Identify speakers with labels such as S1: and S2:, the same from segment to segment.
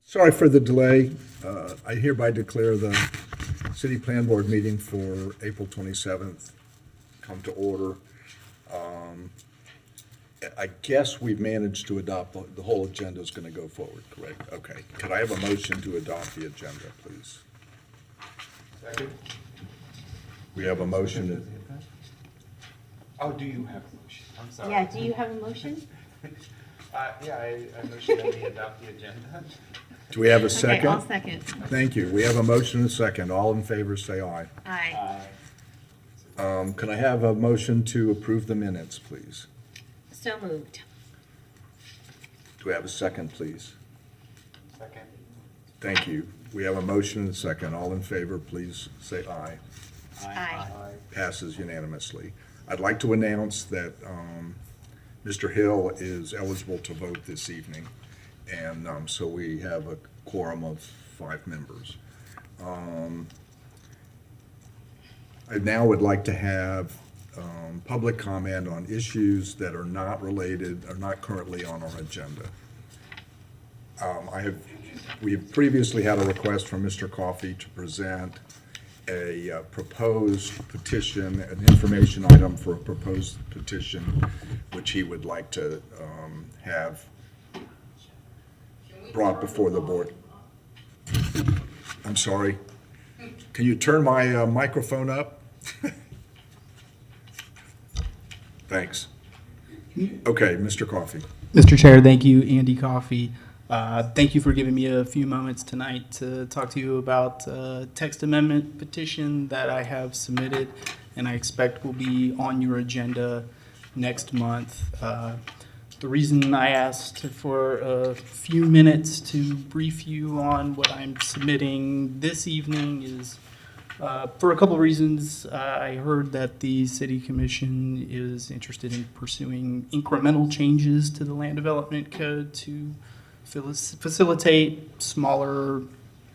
S1: Sorry for the delay. I hereby declare the City Plan Board meeting for April 27th come to order. I guess we've managed to adopt, the whole agenda is going to go forward, correct? Okay. Could I have a motion to adopt the agenda, please?
S2: Second.
S1: We have a motion.
S2: Oh, do you have a motion? I'm sorry.
S3: Yeah, do you have a motion?
S2: Yeah, I motion that we adopt the agenda.
S1: Do we have a
S3: Okay,
S1: second?
S3: I'll second.
S1: Thank you. We have a motion and a second. All in favor, say aye.
S3: Aye.
S1: Can I have a motion to approve the minutes, please?
S3: So moved.
S1: Do we have a second, please?
S2: Second.
S1: Thank you. We have a motion and a second. All in favor, please say aye.
S3: Aye.
S1: Passes unanimously. I'd like to announce that Mr. Hill is eligible to vote this evening, and so we have a quorum of 5 members. I now would like to have public comment on issues that are not related, are not currently on our agenda. We have previously had a request from Mr. Coffey to present a proposed petition, an information item for a proposed petition, which he would like to have brought before the board. I'm sorry. Can you turn my microphone up? Thanks. Okay, Mr. Coffey.
S4: Mr. Chair, thank you, Andy Coffey. Thank you for giving me a few moments tonight to talk to you about a text amendment petition that I have submitted and I expect will be on your agenda next month. The reason I asked for a few minutes to brief you on what I'm submitting this evening is for a couple of reasons. I heard that the City Commission is interested in pursuing incremental changes to the Land Development Code to facilitate smaller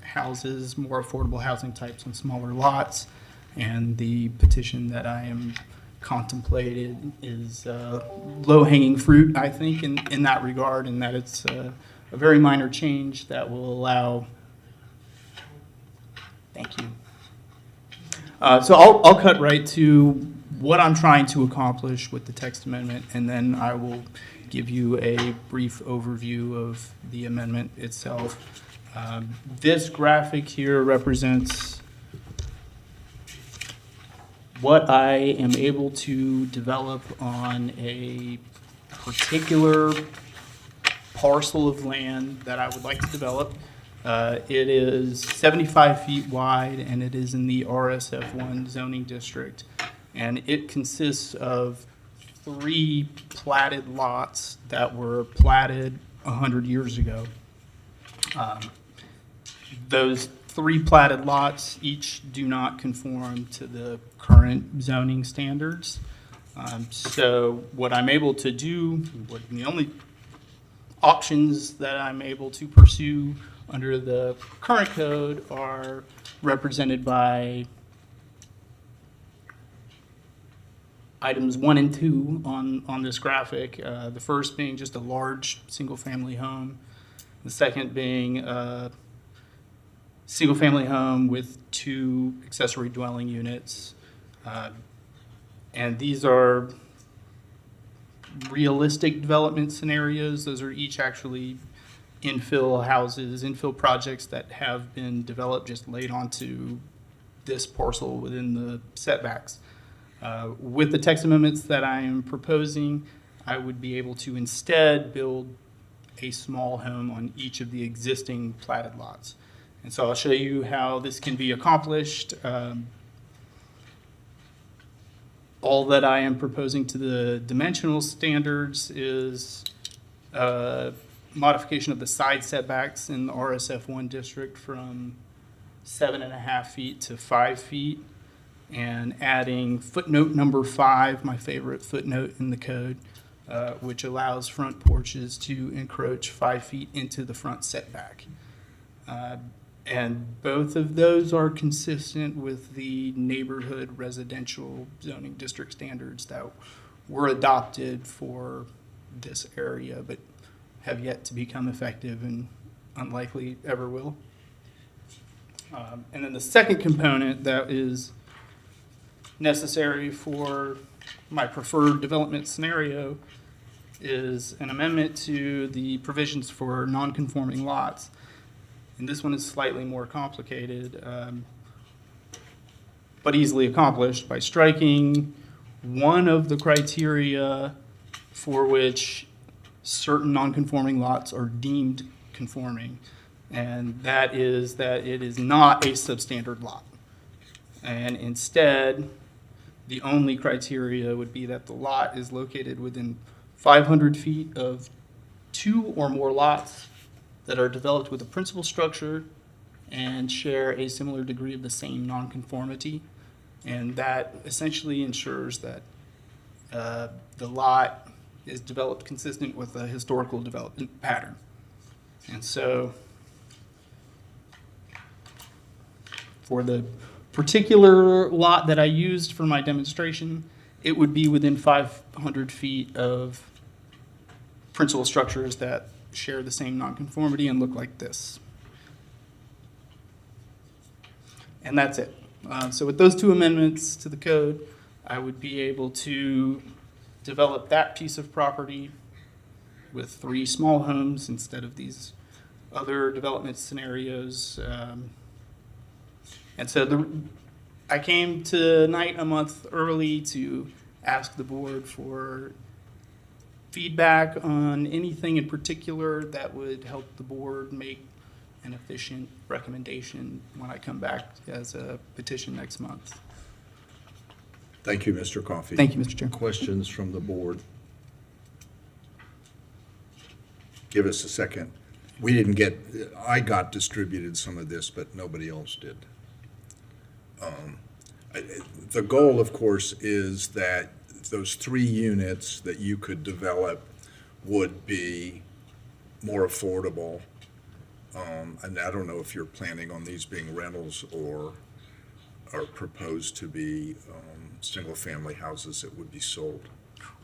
S4: houses, more affordable housing types on smaller lots. And the petition that I am contemplated is low-hanging fruit, I think, in that regard, and that it's a very minor change that will allow. Thank you. So I'll cut right to what I'm trying to accomplish with the text amendment, and then I will give you a brief overview of the amendment itself. This graphic here represents what I am able to develop on a particular parcel of land that I would like to develop. It is 75 feet wide, and it is in the RSF1 zoning district. And it consists of 3 platted lots that were platted 100 years ago. Those 3 platted lots each do not conform to the current zoning standards. So what I'm able to do, the only options that I'm able to pursue under the current code are represented by items 1 and 2 on this graphic. The first being just a large single-family home. The second being a single-family home with 2 accessory dwelling units. And these are realistic development scenarios. Those are each actually infill houses, infill projects that have been developed just laid onto this parcel within the setbacks. With the text amendments that I am proposing, I would be able to instead build a small home on each of the existing platted lots. And so I'll show you how this can be accomplished. All that I am proposing to the dimensional standards is modification of the side setbacks in the RSF1 district from 7.5 feet to 5 feet, and adding footnote number 5, my favorite footnote in the code, which allows front porches to encroach 5 feet into the front setback. And both of those are consistent with the neighborhood residential zoning district standards that were adopted for this area, but have yet to become effective unlikely ever will. And then the second component that is necessary for my preferred development scenario is an amendment to the provisions for non-conforming lots. And this one is slightly more complicated, but easily accomplished by striking one of the criteria for which certain non-conforming lots are deemed conforming, and that is that it is not a substandard lot. And instead, the only criteria would be that the lot is located within 500 feet of 2 or more lots that are developed with a principal structure and share a similar degree of the same nonconformity. And that essentially ensures that the lot is developed consistent with a historical development pattern. And so for the particular lot that I used for my demonstration, it would be within 500 feet of principal structures that share the same nonconformity and look like this. And that's it. So with those two amendments to the code, I would be able to develop that piece of property with 3 small homes instead of these other development scenarios. And so I came tonight a month early to ask the board for feedback on anything in particular that would help the board make an efficient recommendation when I come back as a petition next month.
S1: Thank you, Mr. Coffey.
S4: Thank you, Mr. Chair.
S1: Questions from the board? Give us a second. I got distributed some of this, but nobody else did. The goal, of course, is that those 3 units that you could develop would be more affordable. And I don't know if you're planning on these being rentals or are proposed to be single-family houses that would be sold.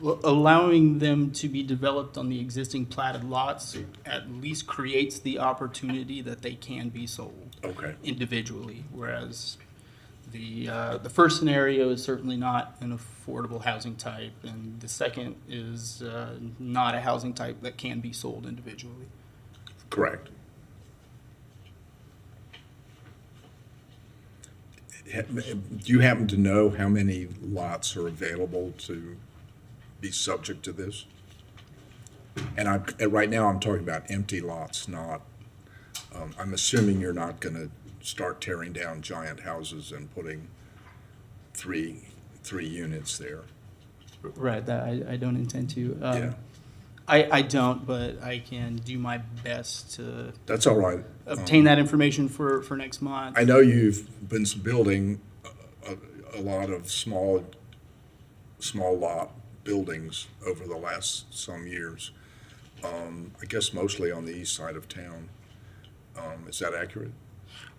S4: Well, allowing them to be developed on the existing platted lots at least creates the opportunity that they can be sold individually, whereas the first scenario is certainly not an affordable housing type, and the second is not a housing type that can be sold individually.
S1: Correct. Do you happen to know how many lots are available to be subject to this? And right now I'm talking about empty lots, not, I'm assuming you're not going to start tearing down giant houses and putting three units there.
S4: Right, that I don't intend to.
S1: Yeah.
S4: I don't, but I can do my best to
S1: That's all right.
S4: obtain that information for next month.
S1: I know you've been building a lot of small lot buildings over the last some years. I guess mostly on the east side of town. Is that accurate?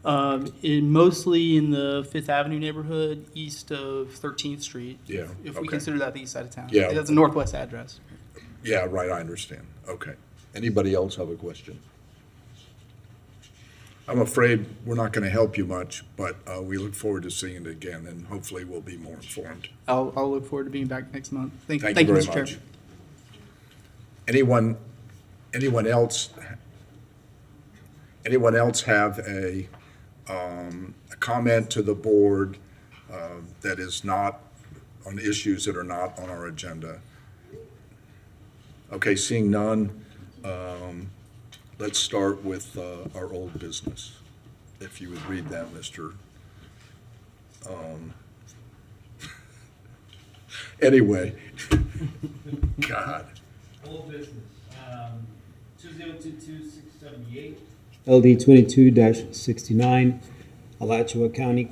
S4: Mostly in the Fifth Avenue neighborhood, east of 13th Street.
S1: Yeah,
S4: If
S1: okay.
S4: we consider that the east side of town.
S1: Yeah.
S4: It has a northwest address.
S1: Yeah, right, I understand. Okay. Anybody else have a question? I'm afraid we're not going to help you much, but we look forward to seeing it again, and hopefully we'll be more informed.
S4: I'll look forward to being back next month. Thank
S1: Thank
S4: you,
S1: you very
S4: Mr. Chair.
S1: much. Anyone else have a comment to the board that is not on issues that are not on our agenda? Okay, seeing none, let's start with our old business. If you would read that, Mr. Anyway, God.
S5: Old business, 2022678.
S6: LD 22-69, Alachua County,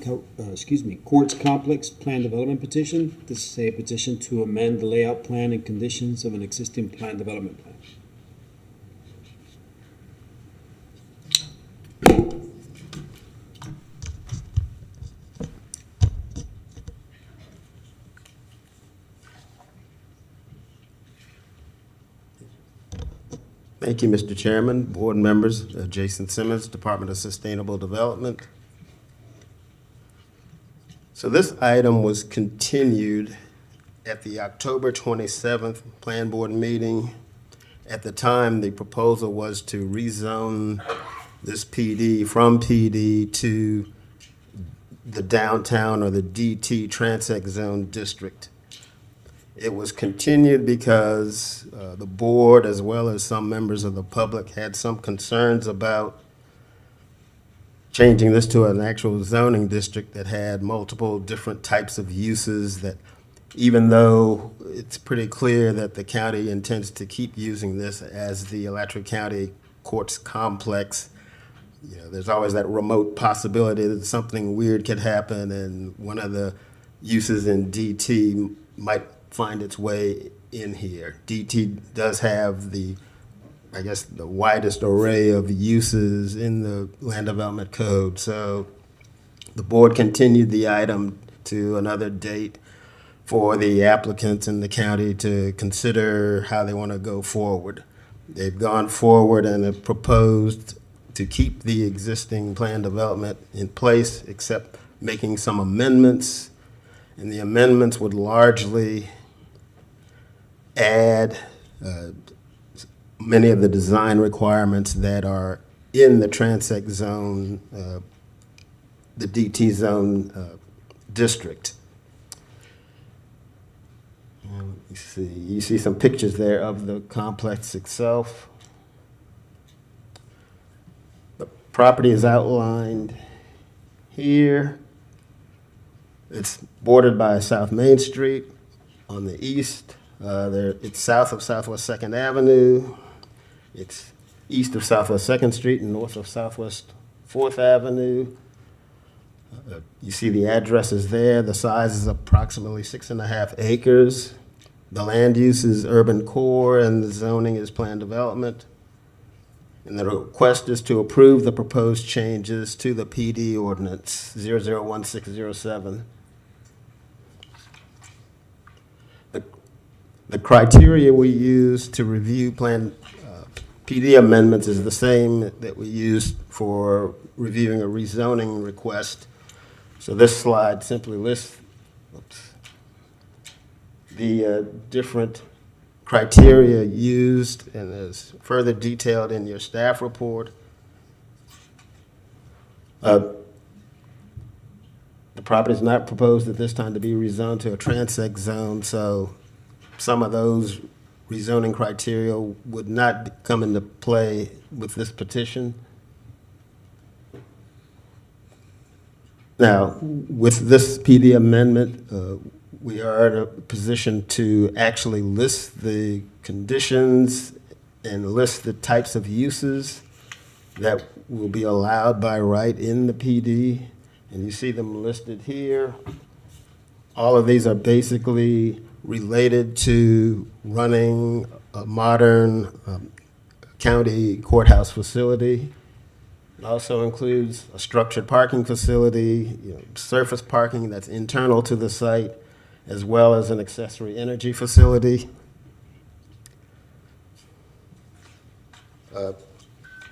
S6: Courts Complex Plan Development Petition. This is a petition to amend the layout plan and conditions of an existing plan development plan.
S7: Thank you, Mr. Chairman, board members, Jason Simmons, Department of Sustainable Development. So this item was continued at the October 27th Plan Board meeting. At the time, the proposal was to rezone this PD from PD to the downtown or the DT Transect Zone District. It was continued because the board, as well as some members of the public, had some concerns about changing this to an actual zoning district that had multiple different types of uses, that even though it's pretty clear that the county intends to keep using this as the Alachua County Courts Complex, there's always that remote possibility that something weird could happen and one of the uses in DT might find its way in here. DT does have the widest array of uses in the Land Development Code. So the board continued the item to another date for the applicants in the county to consider how they want to go forward. They've gone forward and have proposed to keep the existing plan development in place, except making some amendments. And the amendments would largely add many of the design requirements that are in the Transect Zone, the DT Zone district. You see some pictures there of the complex itself. The property is outlined here. It's bordered by South Main Street on the east. It's south of Southwest 2nd Avenue. It's east of Southwest 2nd Street and north of Southwest 4th Avenue. You see the addresses there. The size is approximately 6.5 acres. The land use is urban core and the zoning is planned development. And the request is to approve the proposed changes to the PD ordinance 001607. The criteria we use to review plan PD amendments is the same that we used for reviewing a rezoning request. So this slide simply lists the different criteria used and is further detailed in your staff report. The property is not proposed at this time to be rezoned to a transect zone, so some of those rezoning criteria would not come into play with this petition. Now, with this PD amendment, we are in a position to actually list the conditions and list the types of uses that will be allowed by right in the PD. And you see them listed here. All of these are basically related to running a modern county courthouse facility. It also includes a structured parking facility, surface parking that's internal to the site, as well as an accessory energy facility.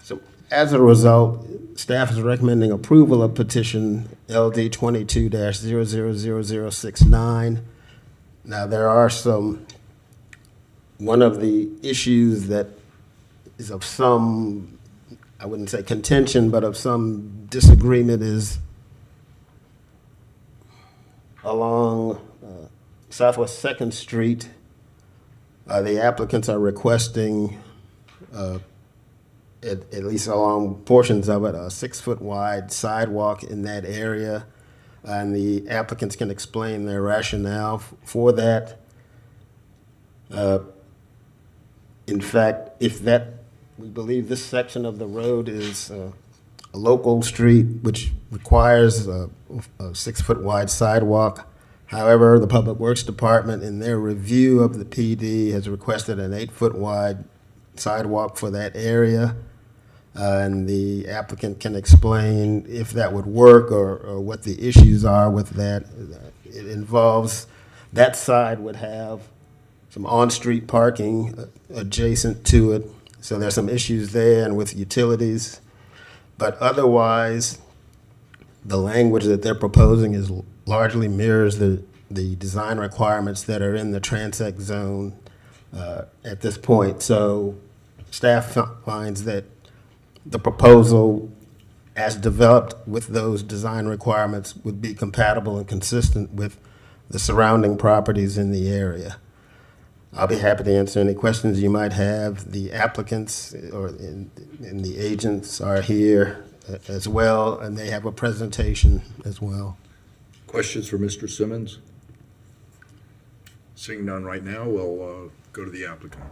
S7: So as a result, staff is recommending approval of petition LD 22-000069. Now, there are one of the issues that is of some, I wouldn't say contention, but of some disagreement is along Southwest 2nd Street. The applicants are requesting, at least along portions of it, a 6-foot wide sidewalk in that area. And the applicants can explain their rationale for that. In fact, we believe this section of the road is a local street which requires a 6-foot wide sidewalk. However, the Public Works Department, in their review of the PD, has requested an 8-foot wide sidewalk for that area. And the applicant can explain if that would work or what the issues are with that. It involves, that side would have some on-street parking adjacent to it, So there's some issues there and with utilities. But otherwise, the language that they're proposing is largely mirrors the design requirements that are in the transect zone at this point. So staff finds that the proposal as developed with those design requirements would be compatible and consistent with the surrounding properties in the area. I'll be happy to answer any questions you might have. The applicants and the agents are here as well, and they have a presentation as well.
S1: Questions for Mr. Simmons? Seeing none right now, we'll go to the applicant.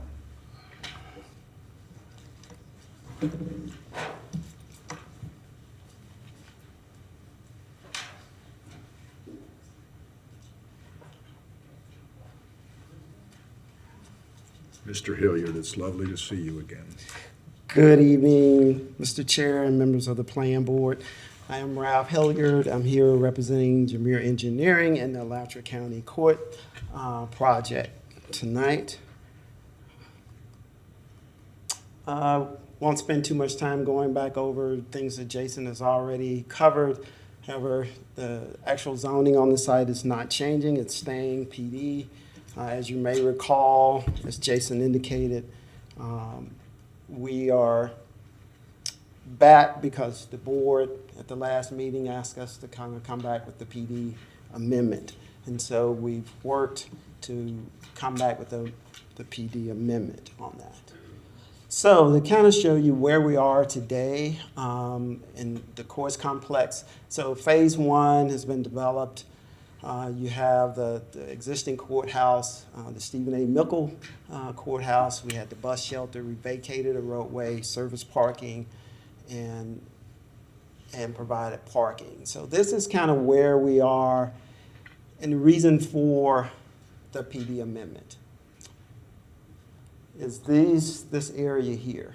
S1: Mr. Hilliard, it's lovely to see you again.
S8: Good evening, Mr. Chair and members of the Plan Board. I am Ralph Hilliard. I'm here representing Jameer Engineering and the Alachua County Court project tonight. Won't spend too much time going back over things that Jason has already covered. However, the actual zoning on the site is not changing. It's staying PD. As you may recall, as Jason indicated, we are back because the board at the last meeting asked us to kind of come back with the PD amendment. And so we've worked to come back with the PD amendment on that. So to kind of show you where we are today in the courts complex. So phase 1 has been developed. You have the existing courthouse, the Stephen A. Mickle courthouse. We had the bus shelter. We vacated a roadway, service parking, and provided parking. So this is kind of where we are, and the reason for the PD amendment is this area here.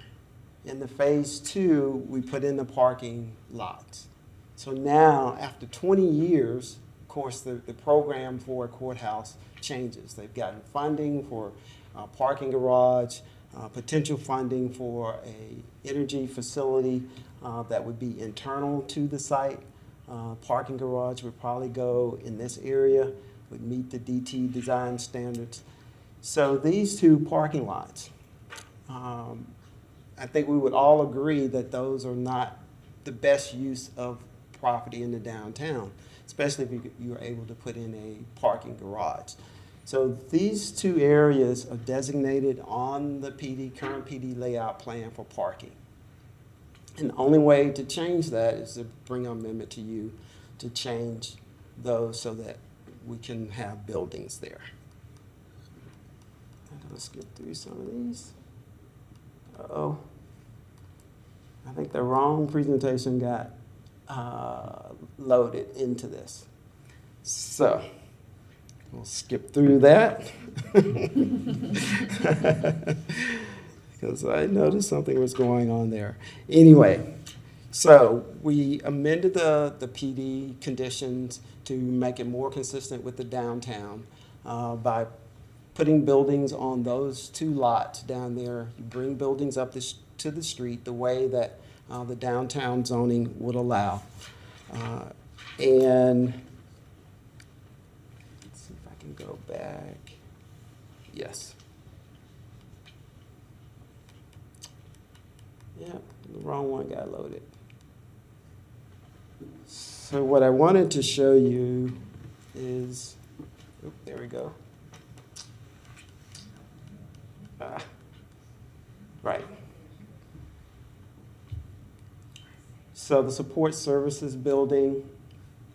S8: In the phase 2, we put in the parking lots. So now, after 20 years, of course, the program for a courthouse changes. They've gotten funding for a parking garage, potential funding for a energy facility that would be internal to the site. Parking garage would probably go in this area, would meet the DT design standards. So these two parking lots, I think we would all agree that those are not the best use of property in the downtown, especially if you are able to put in a parking garage. So these two areas are designated on the current PD layout plan for parking. And the only way to change that is to bring an amendment to you to change those so that we can have buildings there. I'm gonna skip through some of these. Uh-oh. I think the wrong presentation got loaded into this. So we'll skip through that. Because I noticed something was going on there. Anyway, so we amended the PD conditions to make it more consistent with the downtown by putting buildings on those two lots down there. You bring buildings up to the street the way that the downtown zoning would allow. And let's see if I can go back. Yes. Yeah, the wrong one got loaded. So what I wanted to show you is, there we go. Right. So the support services building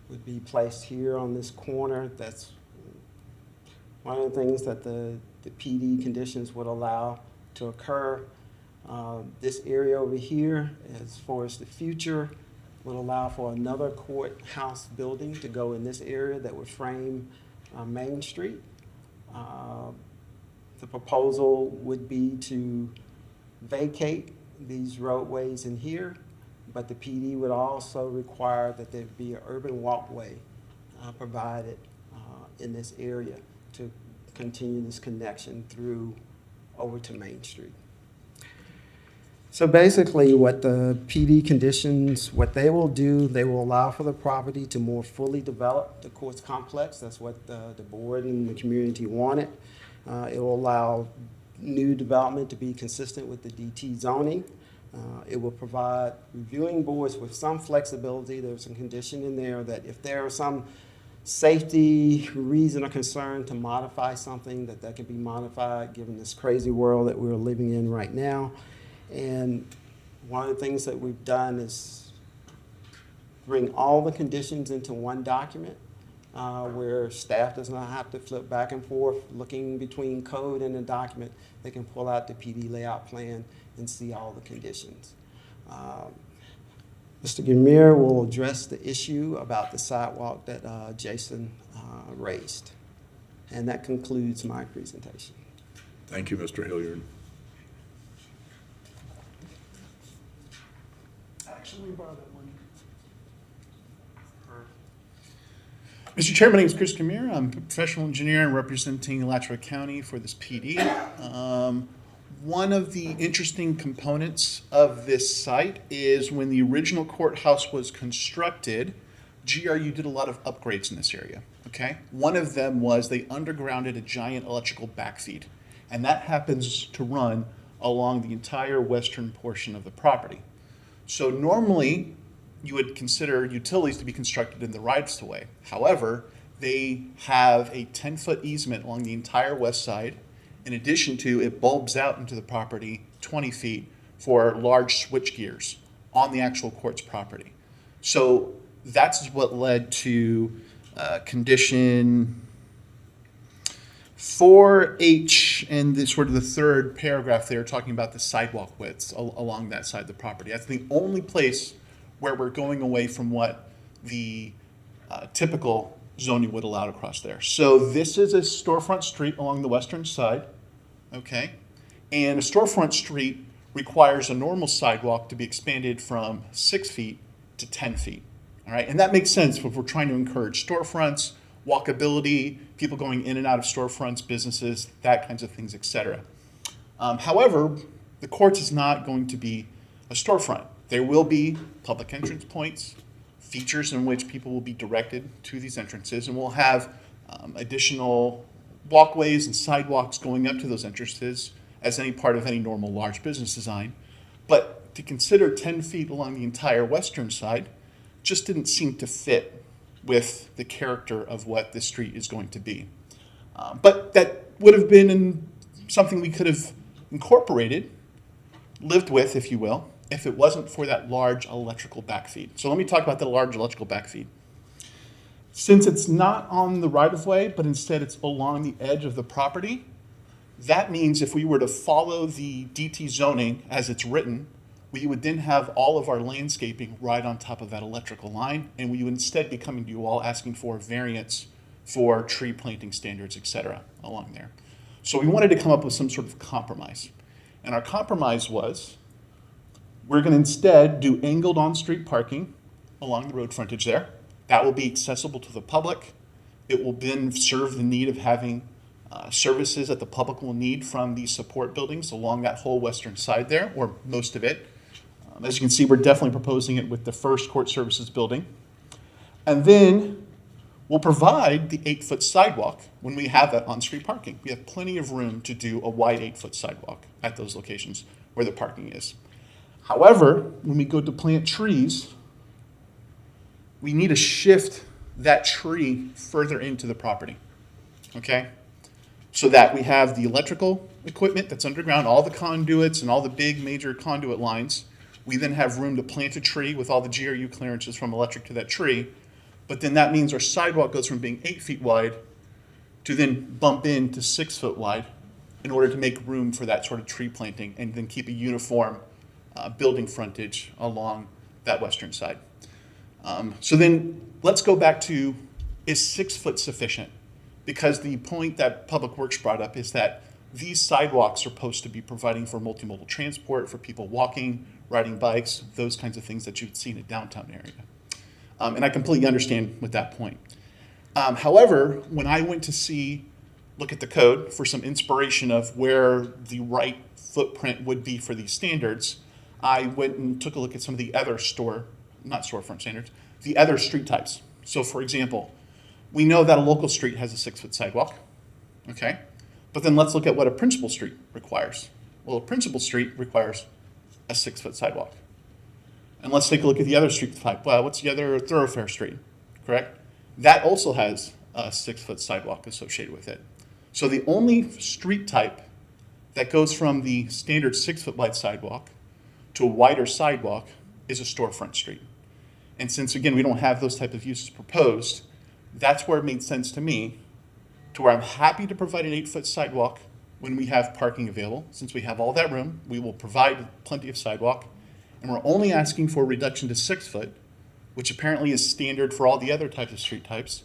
S8: would be placed here on this corner. That's one of the things that the PD conditions would allow to occur. This area over here, as far as the future, would allow for another courthouse building to go in this area that would frame Main Street. The proposal would be to vacate these roadways in here, but the PD would also require that there be an urban walkway provided in this area to continue this connection through over to Main Street. So basically, what the PD conditions, what they will do, they will allow for the property to more fully develop the courts complex. That's what the board and the community wanted. It will allow new development to be consistent with the DT zoning. It will provide reviewing boards with some flexibility. There's some condition in there that if there are some safety reason or concern to modify something, that can be modified given this crazy world that we're living in right now. And one of the things that we've done is bring all the conditions into one document where staff does not have to flip back and forth looking between code and the document. They can pull out the PD layout plan and see all the conditions. Mr. Gamir will address the issue about the sidewalk that Jason raised. And that concludes my presentation.
S1: Thank you, Mr. Hilliard.
S4: Actually, borrow that one.
S9: Mr. Chair, my name is Chris Camire. I'm a professional engineer and representing Alachua County for this PD. One of the interesting components of this site is when the original courthouse was constructed, GRU did a lot of upgrades in this area, okay? One of them was they undergrounded a giant electrical backfeed, and that happens to run along the entire western portion of the property. So normally, you would consider utilities to be constructed in the rights-of-way. However, they have a 10-foot easement along the entire west side. In addition to, it bulbs out into the property 20 feet for large switch gears on the actual court's property. So that's what led to condition 4H and the sort of the third paragraph there talking about the sidewalk widths along that side of the property. That's the only place where we're going away from what the typical zoning would allow across there. So this is a storefront street along the western side, okay? And a storefront street requires a normal sidewalk to be expanded from 6 feet to 10 feet, all right? And that makes sense if we're trying to encourage storefronts, walkability, people going in and out of storefronts, businesses, that kinds of things, et cetera. However, the courts is not going to be a storefront. There will be public entrance points, features in which people will be directed to these entrances, and we'll have additional walkways and sidewalks going up to those entrances as any part of any normal large business design. But to consider 10 feet along the entire western side just didn't seem to fit with the character of what this street is going to be. But that would have been something we could have incorporated, lived with, if you will, if it wasn't for that large electrical backfeed. So let me talk about the large electrical backfeed. Since it's not on the right-of-way, but instead it's along the edge of the property, that means if we were to follow the DT zoning as it's written, we would then have all of our landscaping right on top of that electrical line, and we would instead be coming to you all asking for variance for tree planting standards, et cetera, along there. So we wanted to come up with some sort of compromise. And our compromise was, we're going to instead do angled on-street parking along the road frontage there. That will be accessible to the public. It will then serve the need of having services that the public will need from these support buildings along that whole western side there, or most of it. As you can see, we're definitely proposing it with the first court services building. And then we'll provide the 8-foot sidewalk when we have that on-street parking. We have plenty of room to do a wide 8-foot sidewalk at those locations where the parking is. However, when we go to plant trees, we need to shift that tree further into the property, okay? So that we have the electrical equipment that's underground, all the conduits and all the big major conduit lines. We then have room to plant a tree with all the GRU clearances from electric to that tree. But then that means our sidewalk goes from being 8 feet wide to then bump into 6 foot wide in order to make room for that sort of tree planting and then keep a uniform building frontage along that western side. So then let's go back to, is 6 foot sufficient? Because the point that Public Works brought up is that these sidewalks are supposed to be providing for multimodal transport, for people walking, riding bikes, those kinds of things that you'd see in a downtown area. And I completely understand with that point. However, when I went to look at the code for some inspiration of where the right footprint would be for these standards, I went and took a look at some of the other not storefront standards, the other street types. So for example, we know that a local street has a 6-foot sidewalk, okay? But then let's look at what a principal street requires. Well, a principal street requires a 6-foot sidewalk. And let's take a look at the other street type. Well, what's the other thoroughfare street, correct? That also has a 6-foot sidewalk associated with it. So the only street type that goes from the standard 6-foot wide sidewalk to a wider sidewalk is a storefront street. And since, again, we don't have those type of uses proposed, that's where it made sense to me, to where I'm happy to provide an 8-foot sidewalk when we have parking available. Since we have all that room, we will provide plenty of sidewalk. And we're only asking for a reduction to 6 foot, which apparently is standard for all the other types of street types,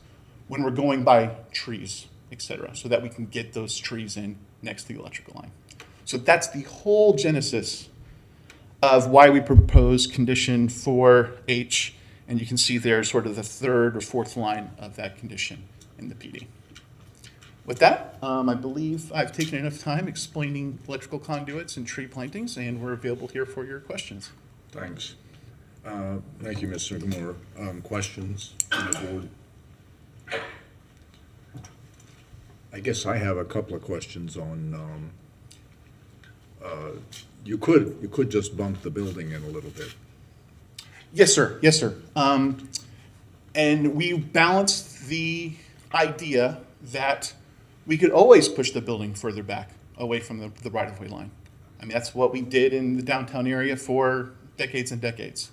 S9: when we're going by trees, et cetera, so that we can get those trees in next to the electrical line. So that's the whole genesis of why we propose condition 4H, and you can see there sort of the third or fourth line of that condition in the PD. With that, I believe I've taken enough time explaining electrical conduits and tree plantings, and we're available here for your questions.
S1: Thanks. Thank you, Mr. Gilmore. Questions from the board? I guess I have a couple of questions on, you could just bump the building in a little bit.
S9: Yes, sir. Yes, sir. And we balanced the idea that we could always push the building further back away from the right-of-way line. I mean, that's what we did in the downtown area for decades and decades.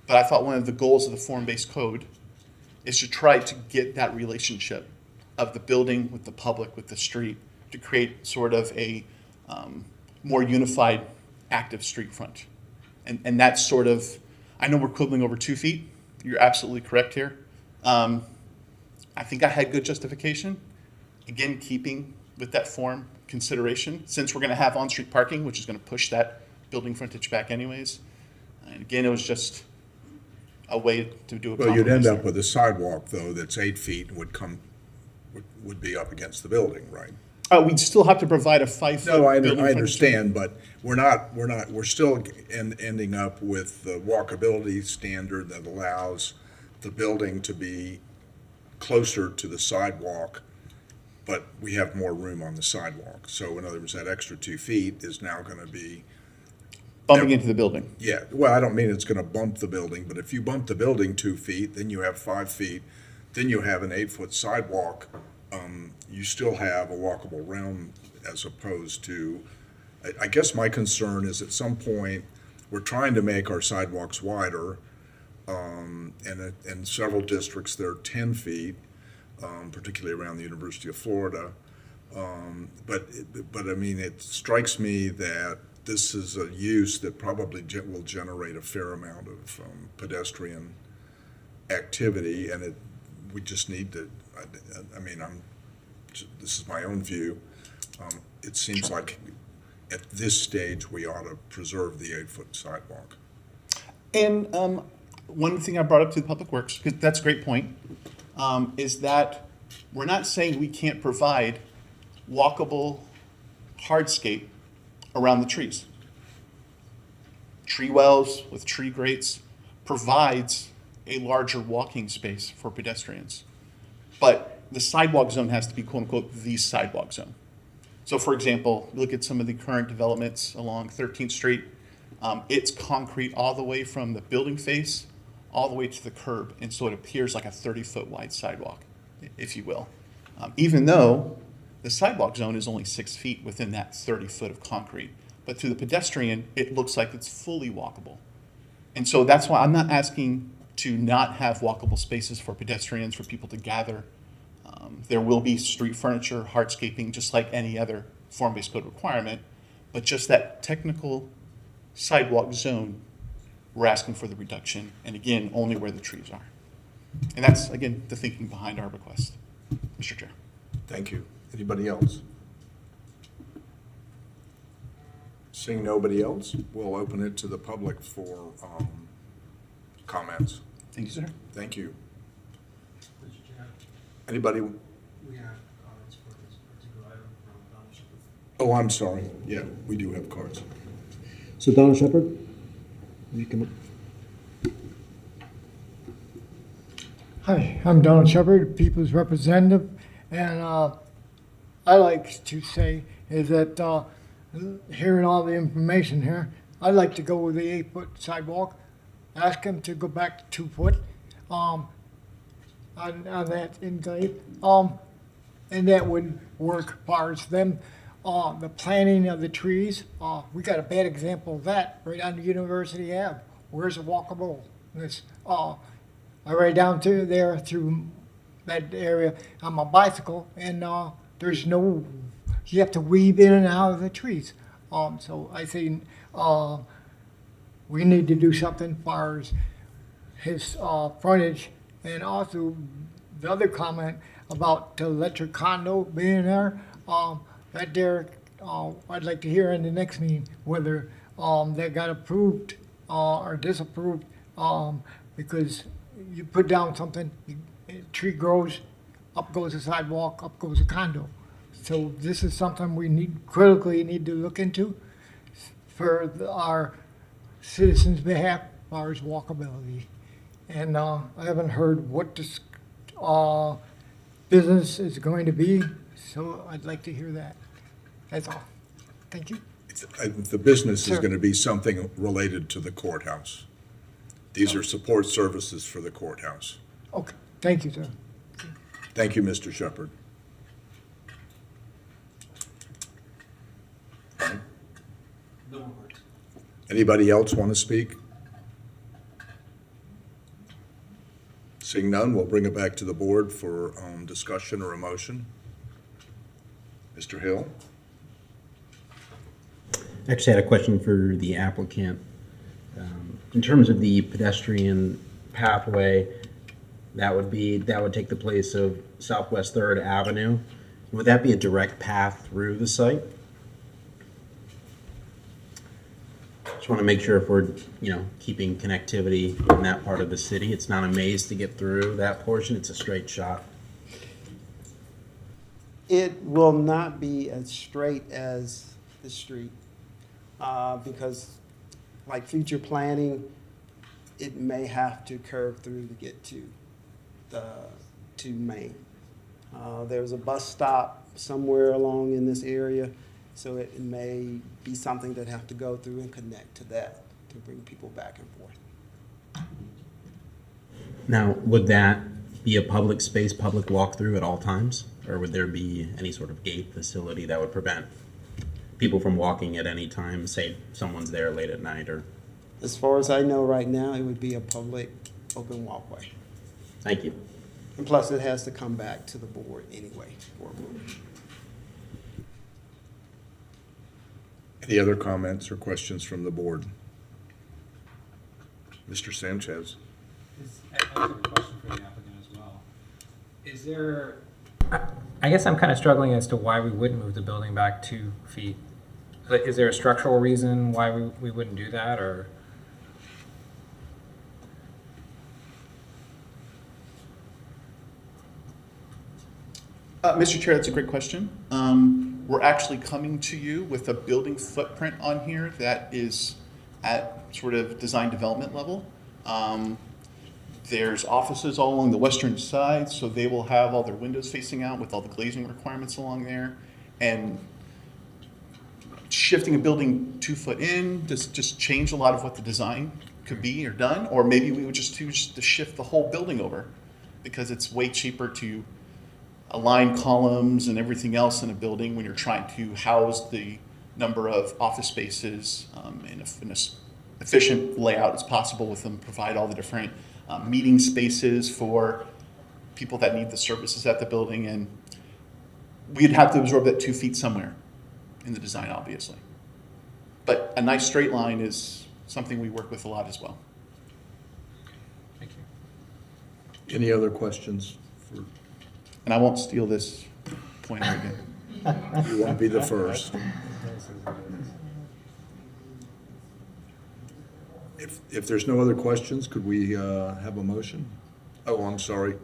S9: But I thought one of the goals of the form-based code is to try to get that relationship of the building with the public, with the street, to create sort of a more unified, active street front. And that's sort of, I know we're quibbling over 2 feet. You're absolutely correct here. I think I had good justification. Again, keeping with that form consideration, since we're going to have on-street parking, which is going to push that building frontage back anyways. And again, it was just a way to do a
S1: Well, you'd end
S9: compromise
S1: up
S9: there.
S1: with a sidewalk, though, that's 8 feet and would be up against the building, right?
S9: We'd still have to provide a 5-foot
S1: No, I
S9: building frontage.
S1: understand, but we're still ending up with the walkability standard that allows the building to be closer to the sidewalk, but we have more room on the sidewalk. So in other words, that extra 2 feet is now gonna be,
S9: Bumping into the building.
S1: yeah, well, I don't mean it's gonna bump the building, but if you bump the building 2 feet, then you have 5 feet, then you have an 8-foot sidewalk, you still have a walkable realm as opposed to, I guess my concern is at some point, we're trying to make our sidewalks wider, and in several districts, they're 10 feet, particularly around the University of Florida. But I mean, it strikes me that this is a use that probably will generate a fair amount of pedestrian activity, and we just need to, I mean, this is my own view. It seems like at this stage, we ought to preserve the 8-foot sidewalk.
S9: And one thing I brought up to the Public Works, because that's a great point, is that we're not saying we can't provide walkable hardscape around the trees. Tree wells with tree grates provides a larger walking space for pedestrians. But the sidewalk zone has to be quote unquote the sidewalk zone. So for example, look at some of the current developments along 13th Street. It's concrete all the way from the building face all the way to the curb. And so it appears like a 30-foot wide sidewalk, if you will. Even though the sidewalk zone is only 6 feet within that 30 foot of concrete. But to the pedestrian, it looks like it's fully walkable. And so that's why I'm not asking to not have walkable spaces for pedestrians, for people to gather. There will be street furniture, hardscaping, just like any other form-based code requirement. But just that technical sidewalk zone, we're asking for the reduction. And again, only where the trees are. And that's, again, the thinking behind our request. Mr. Chair.
S1: Thank you. Anybody else? Seeing nobody else, we'll open it to the public for comments.
S9: Thank you, sir.
S1: Thank you.
S5: Mr. Chair,
S1: Anybody?
S5: we have cards for this particular item from Donald Shepard.
S1: Oh, I'm sorry. Yeah, we do have cards.
S6: So Donald Shepard? You can,
S10: Hi, I'm Donald Shepard, People's Representative, and I like to say is that hearing all the information here, I'd like to go with the 8-foot sidewalk, ask them to go back to 2 foot on that enclave, and that would work as far as them. The planting of the trees, we got a bad example of that right on the University Ave. Where's the walkable? This, right down to there through that area on my bicycle, and there's no, you have to weave in and out of the trees. So I think we need to do something as far as his frontage, and also the other comment about the electric condo being there. That there, I'd like to hear in the next meeting whether that got approved or disapproved, because you put down something, a tree grows, up goes the sidewalk, up goes the condo. So this is something we critically need to look into for our citizens' behalf as far as walkability. And I haven't heard what this business is going to be, so I'd like to hear that. That's all. Thank you.
S1: The business is
S10: Sure.
S1: going to be something related to the courthouse. These are support services for the courthouse.
S10: Okay, thank you, sir.
S1: Thank you, Mr. Shepard.
S5: No more words.
S1: Anybody else want to speak? Seeing none, we'll bring it back to the board for discussion or a motion. Mr. Hill?
S11: Actually, I had a question for the applicant. In terms of the pedestrian pathway, that would take the place of Southwest 3rd Avenue. Would that be a direct path through the site? Just want to make sure if we're, keeping connectivity in that part of the city, it's not a maze to get through that portion, it's a straight shot.
S8: It will not be as straight as the street, because like future planning, it may have to curve through to get to Main. There's a bus stop somewhere along in this area, so it may be something that have to go through and connect to that to bring people back and forth.
S11: Now, would that be a public space, public walkthrough at all times? Or would there be any sort of gate facility that would prevent people from walking at any time, say someone's there late at night or?
S8: As far as I know right now, it would be a public open walkway.
S11: Thank you.
S8: And plus, it has to come back to the board anyway for approval.
S1: Any other comments or questions from the board? Mr. Sanchez?
S5: I have a question for the applicant as well. Is there,
S12: I guess I'm kind of struggling as to why we wouldn't move the building back 2 feet. Like, is there a structural reason why we wouldn't do that, or?
S9: Mr. Chair, that's a great question. We're actually coming to you with a building footprint on here that is at sort of design development level. There's offices all along the western side, so they will have all their windows facing out with all the glazing requirements along there. And shifting a building 2 foot in, does just change a lot of what the design could be or done, or maybe we would just choose to shift the whole building over because it's way cheaper to align columns and everything else in a building when you're trying to house the number of office spaces in a efficient layout as possible with them, provide all the different meeting spaces for people that need the services at the building, and we'd have to absorb that 2 feet somewhere in the design, obviously. But a nice straight line is something we work with a lot as well.
S12: Thank you.
S1: Any other questions?
S9: And I won't steal this pointer again.
S1: You won't be the first. If there's no other questions, could we have a motion? Oh, I'm sorry.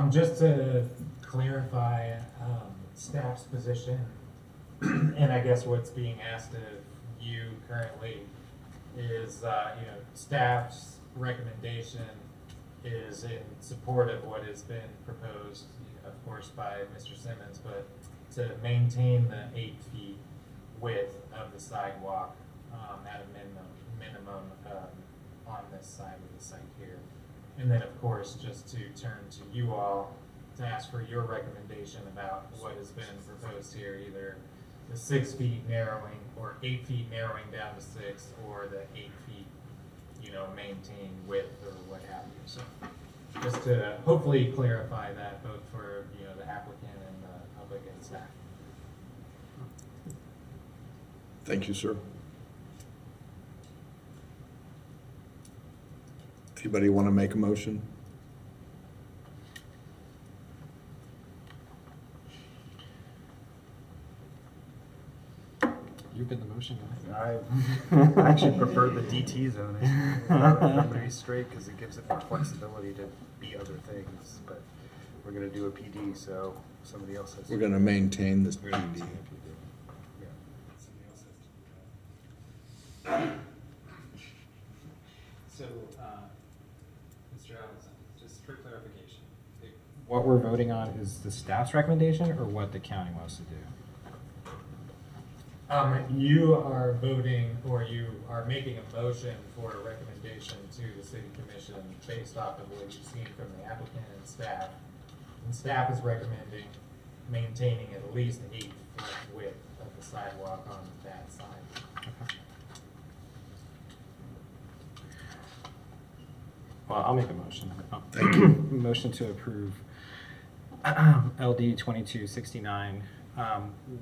S13: Just to clarify staff's position, and I guess what's being asked of you currently, is, staff's recommendation is in support of what has been proposed, of course, by Mr. Simmons, but to maintain the 8 feet width of the sidewalk at a minimum on this side of the site here. And then, of course, just to turn to you all to ask for your recommendation about what has been proposed here, either the 6 feet narrowing or 8 feet narrowing down to 6, or the 8 feet, maintain width or what have you. So just to hopefully clarify that both for, the applicant and the public and staff.
S1: Thank you, sir. Anybody want to make a motion?
S12: You've been the motion guy.
S2: I actually prefer the DT zoning. Pretty straight because it gives it more flexibility to be other things. But we're going to do a PD, so somebody else has.
S1: We're going to maintain this PD.
S12: So, Mr. Allison, just for clarification, what we're voting on is the staff's recommendation or what the county wants to do?
S13: You are voting, or you are making a motion for a recommendation to the city commission based off of what you've seen from the applicant and staff. And staff is recommending maintaining at least 8 foot width of the sidewalk on that side.
S12: Well, I'll make a motion.
S1: Thank you.
S12: Motion to approve LD 2269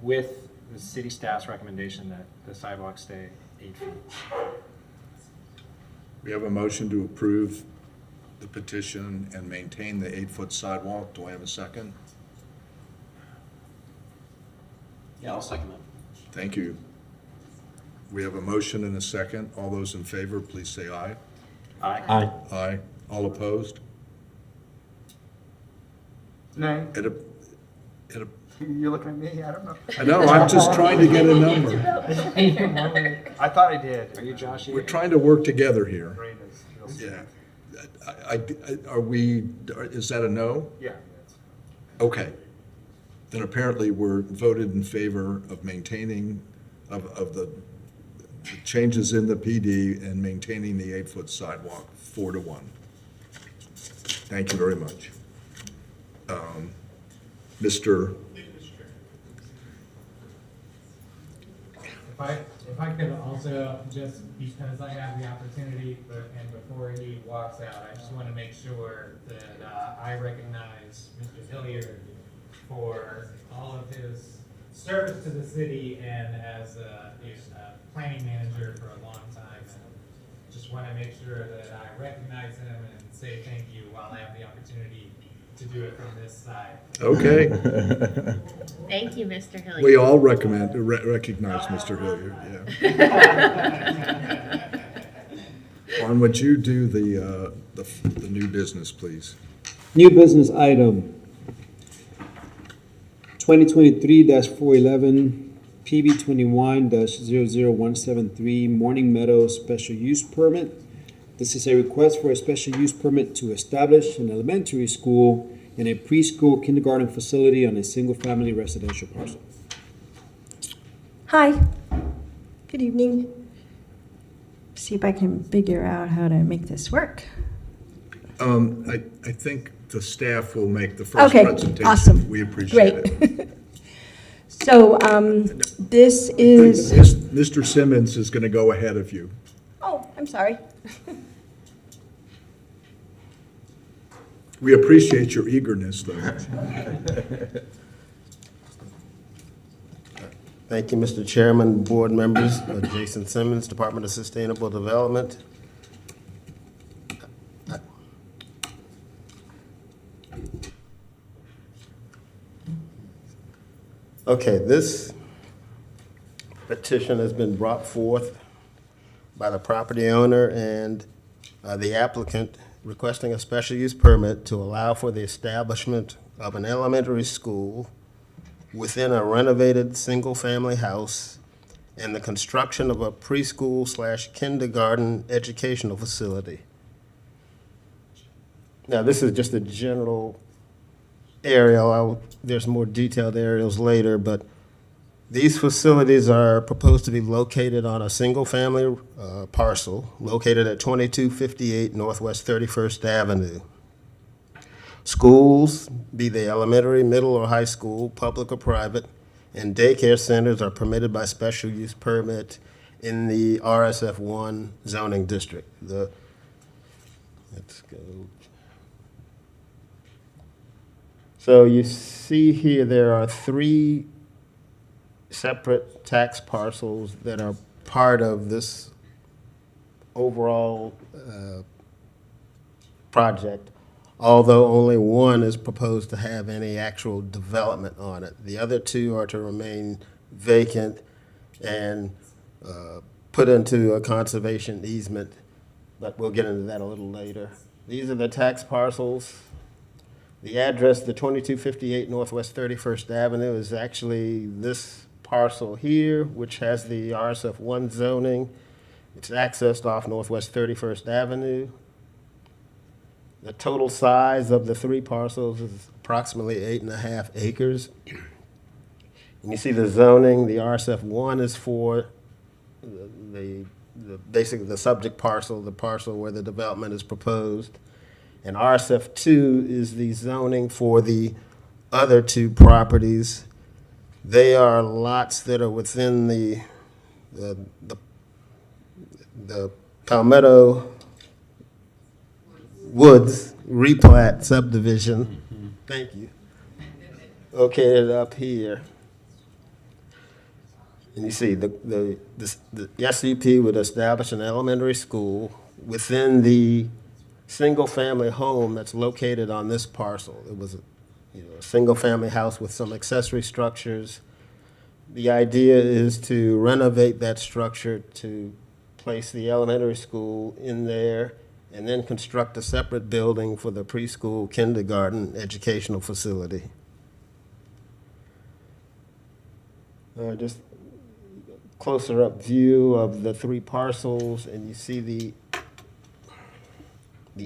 S12: with the city staff's recommendation that the sidewalks stay 8 feet.
S1: We have a motion to approve the petition and maintain the 8-foot sidewalk. Do I have a second?
S6: Yeah, I'll second that.
S1: Thank you. We have a motion and a second. All those in favor, please say aye.
S12: Aye.
S11: Aye.
S1: Aye. All opposed?
S2: Nay. You're looking at me? I don't know.
S1: I know, I'm just trying to get a number.
S2: I thought I did.
S12: Are you Josh?
S1: We're trying to work together here.
S2: Brain is real
S1: Yeah. Is that a no?
S2: Yeah.
S1: Okay. Then apparently we're voted in favor of maintaining, of the changes in the PD and maintaining the 8-foot sidewalk, 4-1. Thank you very much. Mr.
S13: If I could also, just because I have the opportunity, and before he walks out, I just want to make sure that I recognize Mr. Hilliard for all of his service to the city and as a planning manager for a long time. And just want to make sure that I recognize him and say thank you while I have the opportunity to do it from this side.
S1: Okay.
S3: Thank you, Mr. Hilliard.
S1: We all recognize Mr. Hilliard, yeah. Juan, would you do the new business, please?
S6: New business item 2023-411 PB 21-00173 Morning Meadow Special Use Permit. This is a request for a special use permit to establish an elementary school and a preschool kindergarten facility on a single-family residential parcel.
S14: Hi, good evening. See if I can figure out how to make this work.
S1: I think the staff will make the first
S14: Okay,
S1: presentation.
S14: awesome.
S1: We appreciate it.
S14: Great. So this is,
S1: Mr. Simmons is going to go ahead of you.
S14: oh, I'm sorry.
S1: We appreciate your eagerness, though.
S7: Thank you, Mr. Chairman, board members. Jason Simmons, Department of Sustainable Development. Okay, this petition has been brought forth by the property owner and the applicant requesting a special use permit to allow for the establishment of an elementary school within a renovated single-family house and the construction of a preschool/kindergarten educational facility. Now, this is just a general aerial. There's more detailed aerials later, but these facilities are proposed to be located on a single-family parcel located at 2258 Northwest 31st Avenue. Schools, be they elementary, middle, or high school, public or private, and daycare centers are permitted by special use permit in the RSF1 zoning district. Let's go. So you see here there are 3 separate tax parcels that are part of this overall project, although only one is proposed to have any actual development on it. The other 2 are to remain vacant and put into a conservation easement, but we'll get into that a little later. These are the tax parcels. The address, the 2258 Northwest 31st Avenue, is actually this parcel here, which has the RSF1 zoning. It's accessed off Northwest 31st Avenue. The total size of the 3 parcels is approximately 8.5 acres. And you see the zoning, the RSF1 is for basically the subject parcel, the parcel where the development is proposed. And RSF2 is the zoning for the other 2 properties. They are lots that are within the Palmetto Woods replat subdivision. Thank you. Located up here. And you see the SUP would establish an elementary school within the single-family home that's located on this parcel. It was a single-family house with some accessory structures. The idea is to renovate that structure to place the elementary school in there and then construct a separate building for the preschool kindergarten educational facility. Just closer up view of the 3 parcels, and you see the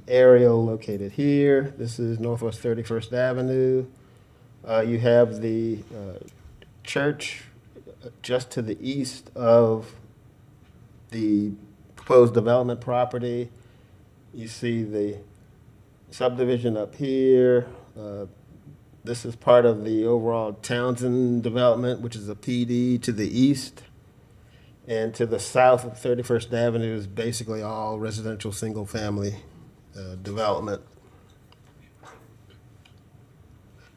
S7: aerial located here. This is Northwest 31st Avenue. You have the church just to the east of the proposed development property. You see the subdivision up here. This is part of the overall Townsend development, which is a PD to the east. And to the south of 31st Avenue is basically all residential single-family development.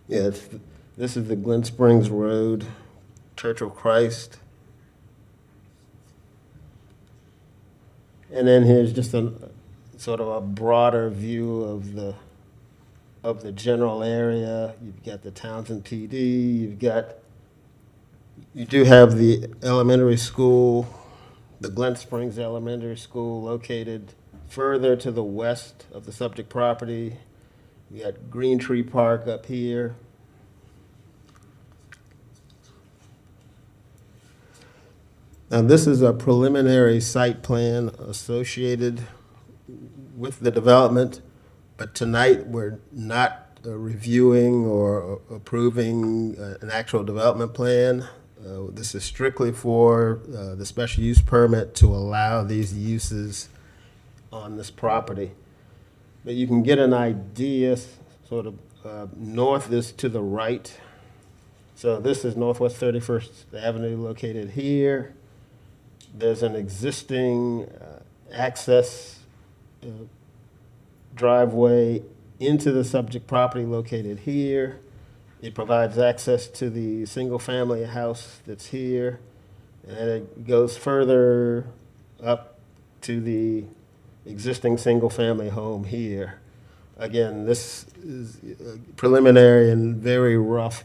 S7: Yeah, this is the Glen Springs Road, Church of Christ. And then here's just a sort of a broader view of the general area. You've got the Townsend PD, you do have the elementary school, the Glen Springs Elementary School located further to the west of the subject property. You got Green Tree Park up here. Now this is a preliminary site plan associated with the development, but tonight we're not reviewing or approving an actual development plan. This is strictly for the special use permit to allow these uses on this property. But you can get an idea, sort of north is to the right. So this is Northwest 31st Avenue located here. There's an existing access driveway into the subject property located here. It provides access to the single-family house that's here, and it goes further up to the existing single-family home here. Again, this is preliminary and very rough,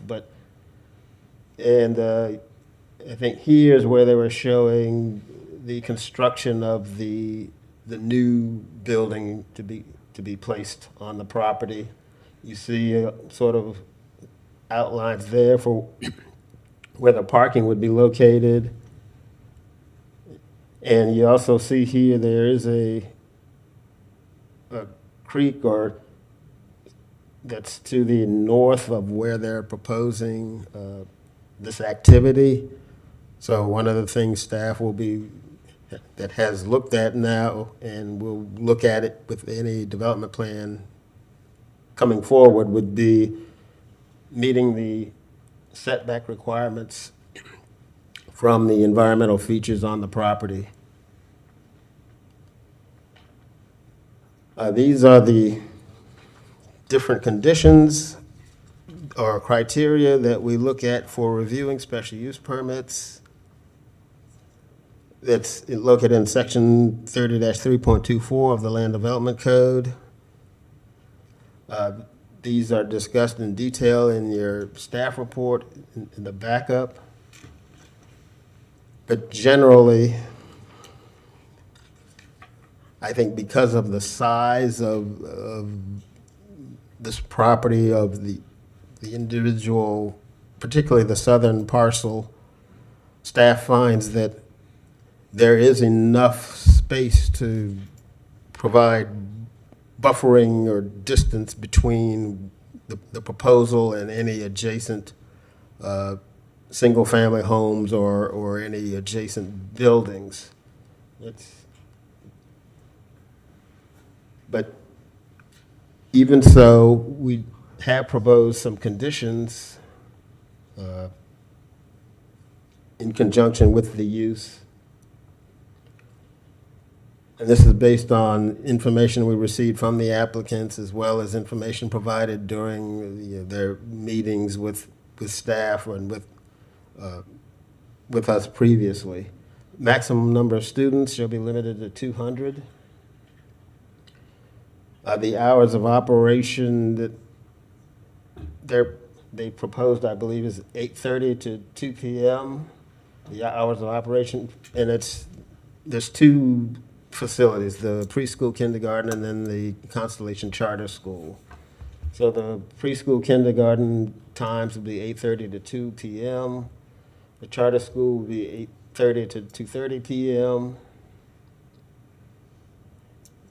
S7: I think here's where they were showing the construction of the new building to be placed on the property. You see sort of outlines there for where the parking would be located. And you also see here there is a creek or that's to the north of where they're proposing this activity. So one of the things staff will be, that has looked at now and will look at it with any development plan coming forward would be meeting the setback requirements from the environmental features on the property. These are the different conditions or criteria that we look at for reviewing special use permits. That's located in section 30-3.24 of the Land Development Code. These are discussed in detail in your staff report in the backup. But generally, I think because of the size of this property, of the individual, particularly the southern parcel, staff finds that there is enough space to provide buffering or distance between the proposal and any adjacent single-family homes or any adjacent buildings. But even so, we have proposed some conditions in conjunction with the use. And this is based on information we received from the applicants as well as information provided during their meetings with staff and with us previously. Maximum number of students shall be limited to 200. The hours of operation that they proposed, I believe, is 8:30 to 2 p.m. The hours of operation, and there's two facilities, the preschool kindergarten and then the Constellation Charter School. So the preschool kindergarten times would be 8:30 to 2 p.m. The charter school would be 8:30 to 2:30 p.m.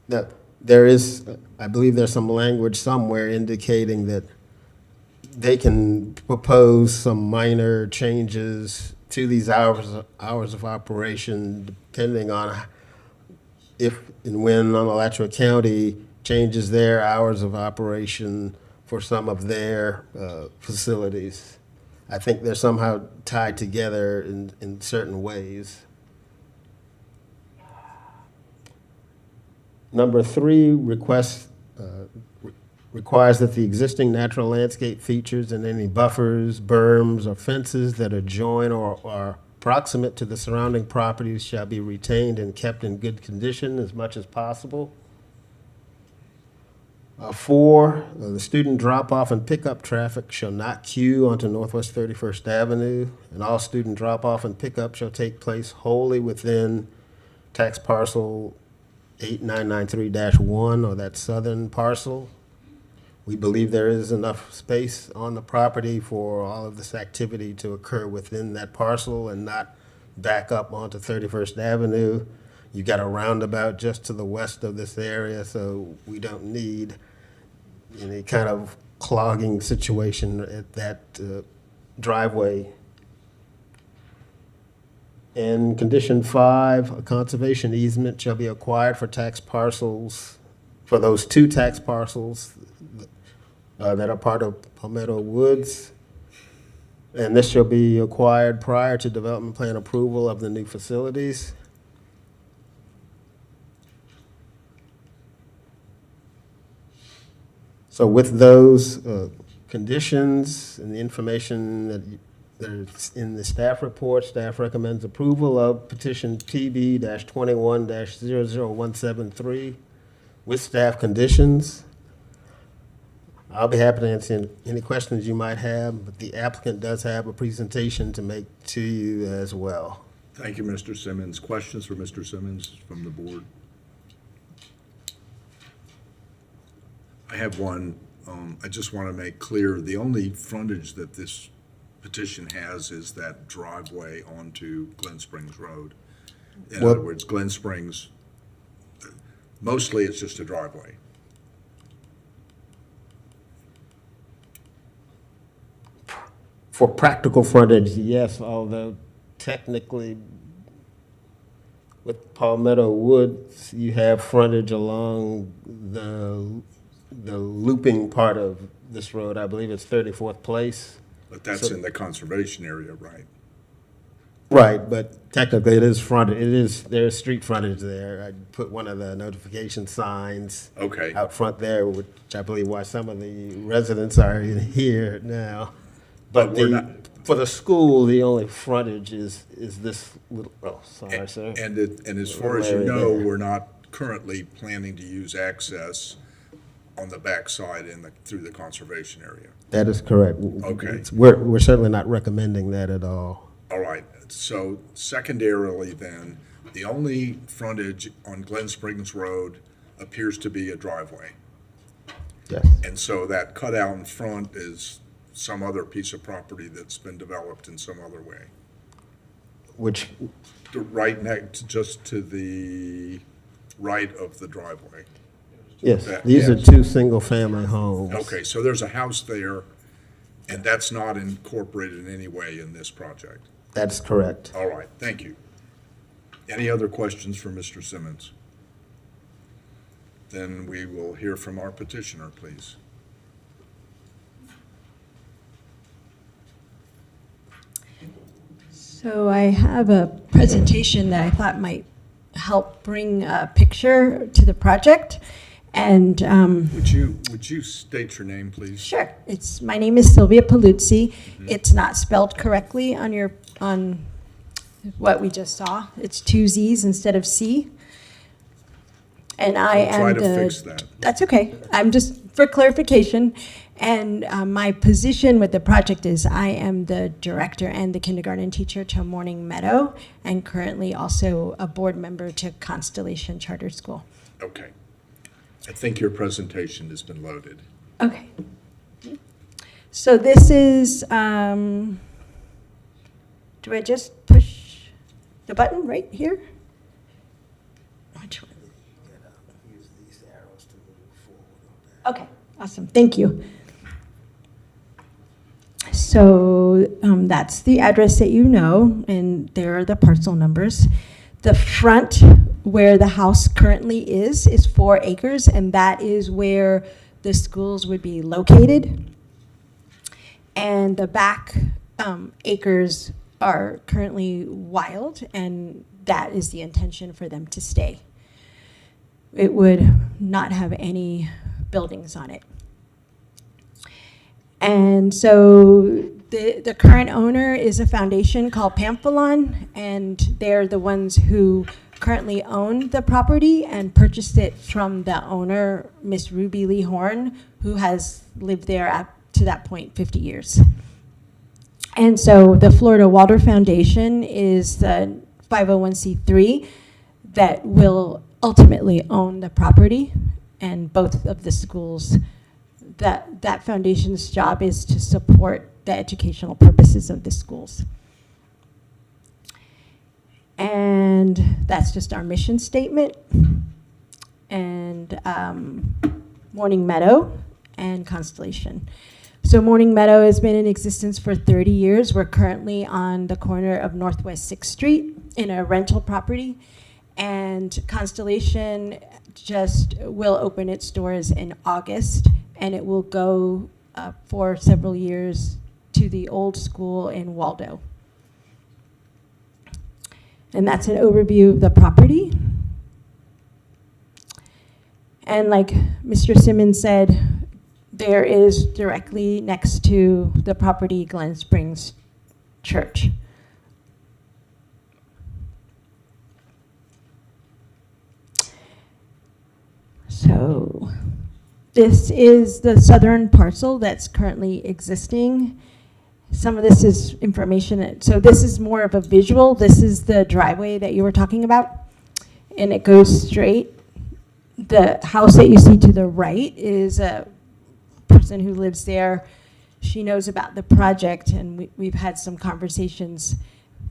S7: Now, there is, I believe there's some language somewhere indicating that they can propose some minor changes to these hours of operation depending on if and when Alachua County changes their hours of operation for some of their facilities. I think they're somehow tied together in certain ways. Number 3 requires that the existing natural landscape features and any buffers, berms, or fences that adjoin or are proximate to the surrounding properties shall be retained and kept in good condition as much as possible. 4, the student drop-off and pickup traffic shall not queue onto Northwest 31st Avenue, and all student drop-off and pickup shall take place wholly within tax parcel 8993-1, or that southern parcel. We believe there is enough space on the property for all of this activity to occur within that parcel and not back up onto 31st Avenue. You got a roundabout just to the west of this area, so we don't need any kind of clogging situation at that driveway. And condition 5, a conservation easement shall be acquired for tax parcels, for those 2 tax parcels that are part of Palmetto Woods. And this shall be acquired prior to development plan approval of the new facilities. So with those conditions and the information that's in the staff report, staff recommends approval of petition PB-21-00173 with staff conditions. I'll be happy to answer any questions you might have, but the applicant does have a presentation to make to you as well.
S1: Thank you, Mr. Simmons. Questions for Mr. Simmons from the board? I have one. I just want to make clear, the only frontage that this petition has is that driveway onto Glen Springs Road. In
S7: Well-
S1: other words, Glen Springs, mostly it's just a driveway.
S7: For practical frontage, yes, although technically with Palmetto Woods, you have frontage along the looping part of this road. I believe it's 34th Place.
S1: But that's
S7: So-
S1: in the conservation area, right?
S7: Right, but technically it is frontage, there's street frontage there. I put one of the notification signs
S1: Okay.
S7: out front there, which I believe why some of the residents are here now.
S1: But we're
S7: the-
S1: not-
S7: For the school, the only frontage is this little, oh, sorry, sir.
S1: And as far as you
S7: Area
S1: know,
S7: there.
S1: we're not currently planning to use access on the backside through the conservation area.
S7: That is correct.
S1: Okay.
S7: We're certainly not recommending that at all.
S1: All right, so secondarily then, the only frontage on Glen Springs Road appears to be a driveway.
S7: Yes.
S1: And so that cutout in front is some other piece of property that's been developed in some other way.
S7: Which,
S1: Right next, just to the right of the driveway.
S7: yes,
S1: That-
S7: these are
S1: yes.
S7: two single-family homes.
S1: Okay, so there's a house there, and that's not incorporated in any way in this project.
S7: That's correct.
S1: All right, thank you. Any other questions for Mr. Simmons? Then we will hear from our petitioner, please.
S14: So I have a presentation that I thought might help bring a picture to the project. And
S1: Would you state your name, please?
S14: sure, my name is Sylvia Paluzzi. It's not spelled correctly on what we just saw. It's two Z's instead of C. And I am
S1: We'll
S14: the.
S1: try to fix that.
S14: That's okay. I'm just for clarification. And my position with the project is I am the director and the kindergarten teacher to Morning Meadow, and currently also a board member to Constellation Charter School.
S1: Okay. I think your presentation has been loaded.
S14: Okay. So this is, do I just push the button right here? Which one? Okay, awesome, thank you. So that's the address that you know, and there are the parcel numbers. The front where the house currently is 4 acres, and that is where the schools would be located. And the back acres are currently wild, and that is the intention for them to stay. It would not have any buildings on it. And so the current owner is a foundation called Pamphilon, and they're the ones who currently own the property and purchased it from the owner, Miss Ruby Lee Horn, who has lived there up to that point 50 years. And so the Florida Water Foundation is the 501c3 that will ultimately own the property, and both of the schools. That foundation's job is to support the educational purposes of the schools. And that's just our mission statement. And Morning Meadow and Constellation. So Morning Meadow has been in existence for 30 years. We're currently on the corner of Northwest 6th Street in a rental property. And Constellation just will open its doors in August, and it will go for several years to the old school in Waldo. And that's an overview of the property. And like Mr. Simmons said, there is directly next to the property Glen Springs Church. So this is the southern parcel that's currently existing. Some of this is information. So this is more of a visual. This is the driveway that you were talking about, and it goes straight. The house that you see to the right is a person who lives there. She knows about the project, and we've had some conversations.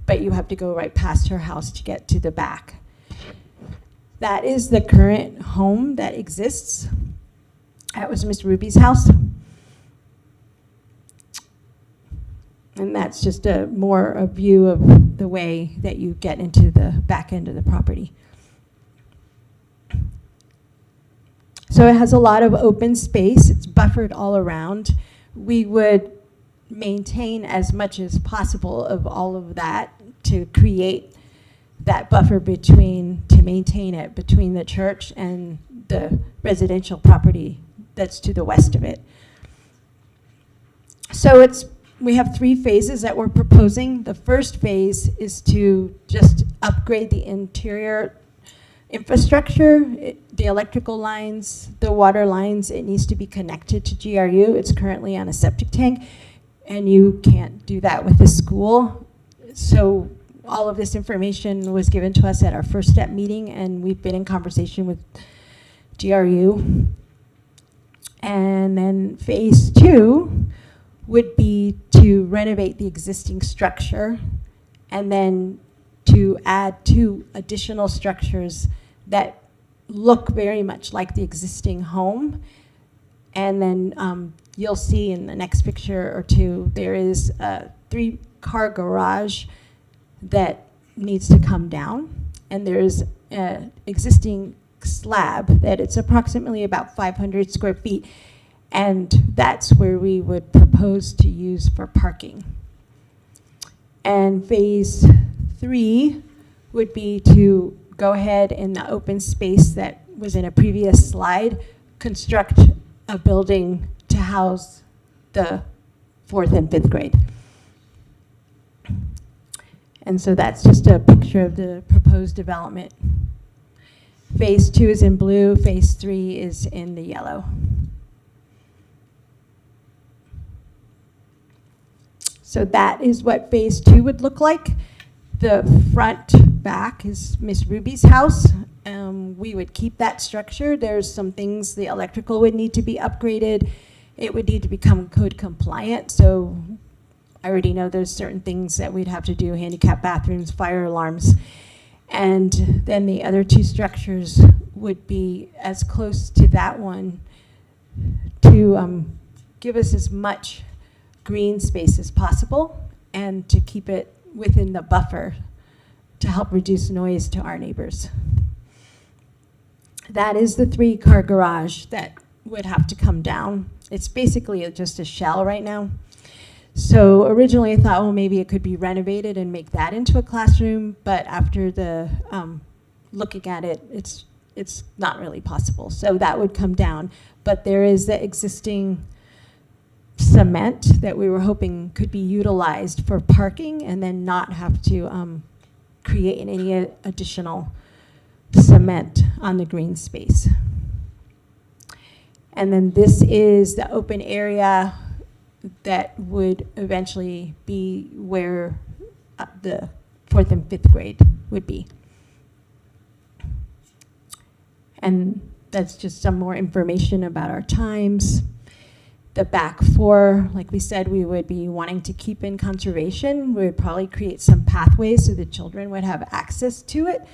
S14: but you have to go right past her house to get to the back. That is the current home that exists. That was Miss Ruby's house. And that's just a view of the way that you get into the back end of the property. So it has a lot of open space. It's buffered all around. We would maintain as much as possible of all of that to create that buffer to maintain it between the church and the residential property that's to the west of it. So we have 3 phases that we're proposing. The first phase is to just upgrade the interior infrastructure, the electrical lines, the water lines. It needs to be connected to GRU. It's currently on a septic tank, and you can't do that with the school. So all of this information was given to us at our first step meeting, and we've been in conversation with GRU. And then phase 2 would be to renovate the existing structure and then to add 2 additional structures that look very much like the existing home. And then you'll see in the next picture or 2, there is a 3-car garage that needs to come down. And there's an existing slab that it's approximately about 500 square feet. And that's where we would propose to use for parking. And phase 3 would be to go ahead in the open space that was in a previous slide, construct a building to house the 4th and 5th grade. And so that's just a picture of the proposed development. Phase 2 is in blue, phase 3 is in the yellow. So that is what phase 2 would look like. The front back is Miss Ruby's house. We would keep that structure. There's some things, the electrical would need to be upgraded. It would need to become code compliant. So I already know there's certain things that we'd have to do, handicap bathrooms, fire alarms. And then the other 2 structures would be as close to that one to give us as much green space as possible and to keep it within the buffer to help reduce noise to our neighbors. That is the 3-car garage that would have to come down. It's basically just a shell right now. So originally I thought, well, maybe it could be renovated and make that into a classroom, but after the looking at it, it's not really possible. So that would come down. But there is the existing cement that we were hoping could be utilized for parking and then not have to create any additional cement on the green space. And then this is the open area that would eventually be where the 4th and 5th grade would be. And that's just some more information about our times. The back 4, like we said, we would be wanting to keep in conservation. We would probably create some pathways so the children would have access to it.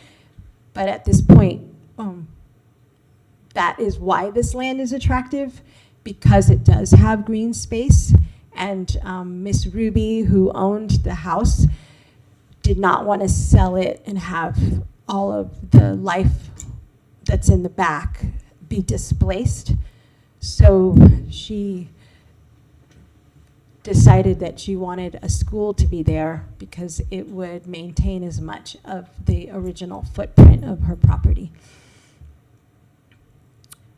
S14: But at this point, that is why this land is attractive, because it does have green space. And Miss Ruby, who owned the house, did not want to sell it and have all of the life that's in the back be displaced. So she decided that she wanted a school to be there because it would maintain as much of the original footprint of her property.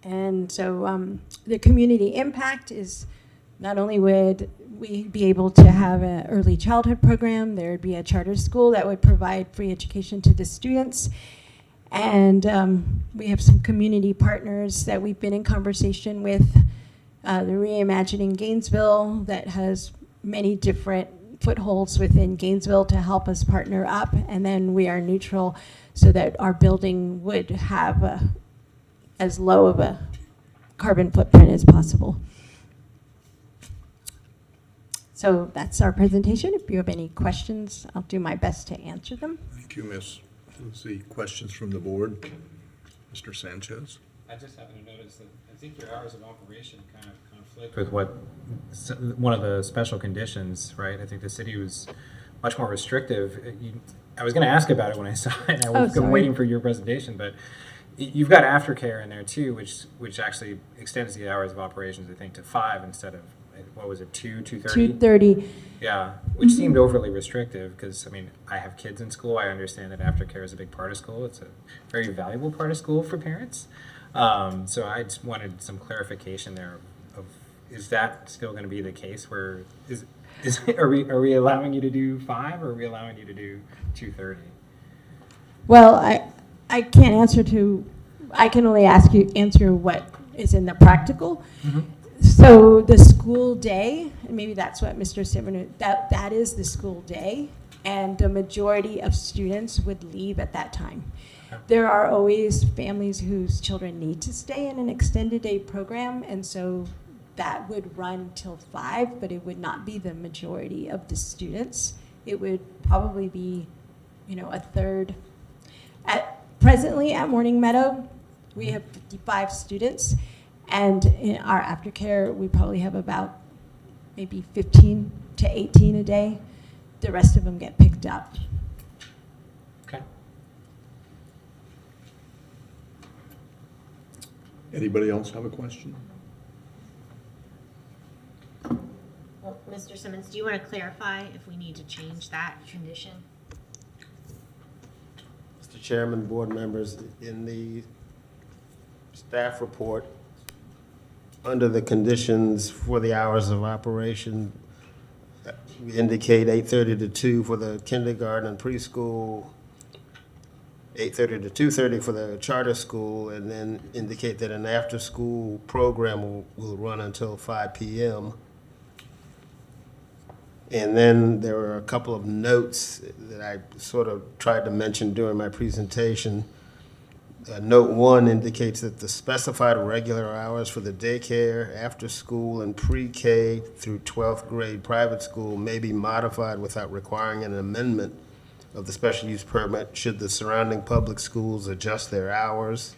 S14: And so the community impact is not only would we be able to have an early childhood program, there would be a charter school that would provide free education to the students. And we have some community partners that we've been in conversation with. The Reimagining Gainesville that has many different footholds within Gainesville to help us partner up. And then we are neutral so that our building would have as low of a carbon footprint as possible. So that's our presentation. If you have any questions, I'll do my best to answer them.
S1: Thank you, Ms. Let's see, questions from the board? Mr. Sanchez?
S12: I just happen to notice that I think your hours of operation kind of conflict with what, one of the special conditions, right? I think the city was much more restrictive. I was going to ask about it when I saw it. I was
S14: sorry.
S12: waiting for your presentation, but you've got aftercare in there too, which actually extends the hours of operations, I think, to 5 instead of, what was it, 2:30?
S14: 2:30.
S12: Yeah, which seemed overly restrictive because, I mean, I have kids in school. I understand that aftercare is a big part of school. It's a very valuable part of school for parents. So I just wanted some clarification there of is that still going to be the case where are we allowing you to do 5 or are we allowing you to do 2:30?
S14: Well, I can't I can only answer what is in the practical. So the school day, and maybe that's what Mr. Simmons, that is the school day, and the majority of students would leave at that time. There are always families whose children need to stay in an extended day program, and so that would run till 5, but it would not be the majority of the students. It would probably be, a third. Presently at Morning Meadow, we have 55 students, and in our aftercare, we probably have about maybe 15 to 18 a day. The rest of them get picked up.
S12: Okay.
S1: Anybody else have a question?
S3: Well, Mr. Simmons, do you want to clarify if we need to change that condition?
S7: Mr. Chairman, board members, in the staff report, under the conditions for the hours of operation, we indicate 8:30 to 2 for the kindergarten and preschool, 8:30 to 2:30 for the charter school, and then indicate that an after-school program will run until 5 p.m. And then there were a couple of notes that I sort of tried to mention during my presentation. Note 1 indicates that the specified regular hours for the daycare, after-school, and pre-K through 12th grade private school may be modified without requiring an amendment of the special use permit should the surrounding public schools adjust their hours.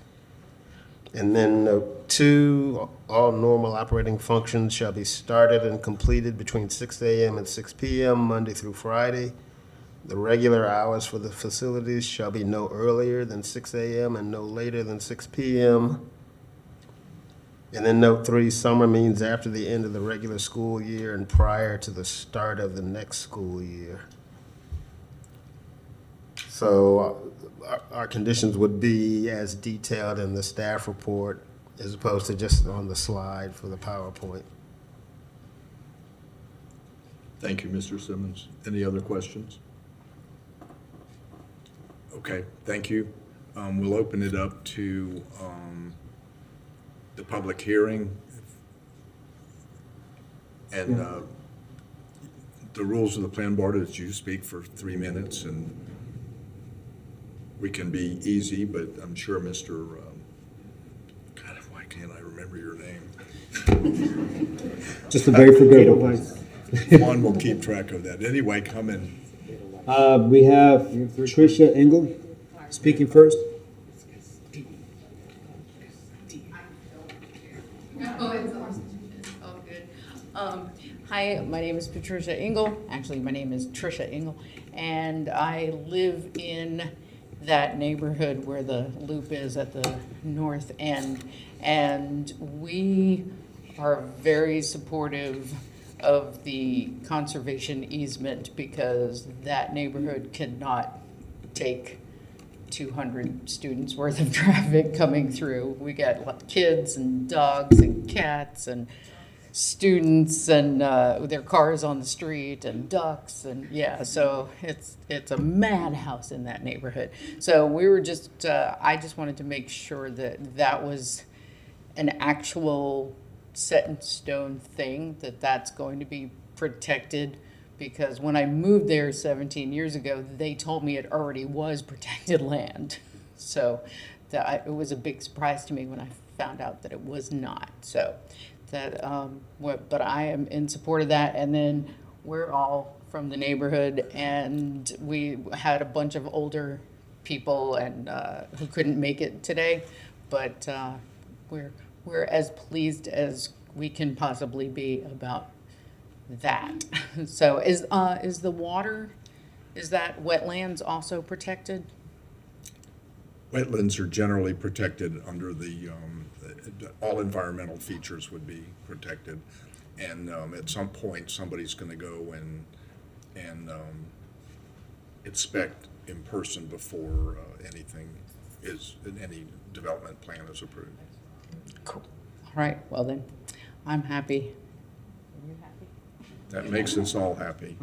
S7: And then note 2, all normal operating functions shall be started and completed between 6 a.m. and 6 p.m. Monday through Friday. The regular hours for the facilities shall be no earlier than 6 a.m. and no later than 6 p.m. And then note 3, summer means after the end of the regular school year and prior to the start of the next school year. So our conditions would be as detailed in the staff report as opposed to just on the slide for the PowerPoint.
S1: Thank you, Mr. Simmons. Any other questions? Okay, thank you. We'll open it up to the public hearing. And the rules of the plan board is you speak for 3 minutes, and we can be easy, but I'm sure Mr. God, why can't I remember your name?
S6: Just a very forgettable.
S1: Juan will keep track of that. Anyway, come in.
S6: We have Tricia Engel speaking first.
S15: It's all good. Hi, my name is Patricia Engel. Actually, my name is Tricia Engel, and I live in that neighborhood where the loop is at the north end, and we are very supportive of the conservation easement because that neighborhood cannot take 200 students worth of traffic coming through. We got kids and dogs and cats and students and their cars on the street and ducks and yeah, so it's a madhouse in that neighborhood. So we were just I just wanted to make sure that that was an actual set in stone thing, that's going to be protected, because when I moved there 17 years ago, they told me it already was protected land. So it was a big surprise to me when I found out that it was not. So but I am in support of that. And then we're all from the neighborhood, and we had a bunch of older people and who couldn't make it today, but we're as pleased as we can possibly be about that. So is the water, is that wetlands also protected?
S1: Wetlands are generally protected under the, all environmental features would be protected. And at some point, somebody's going to go and inspect in person before any development plan is approved.
S15: Cool. All right, well then, I'm happy. Are you happy?
S1: That makes us all happy.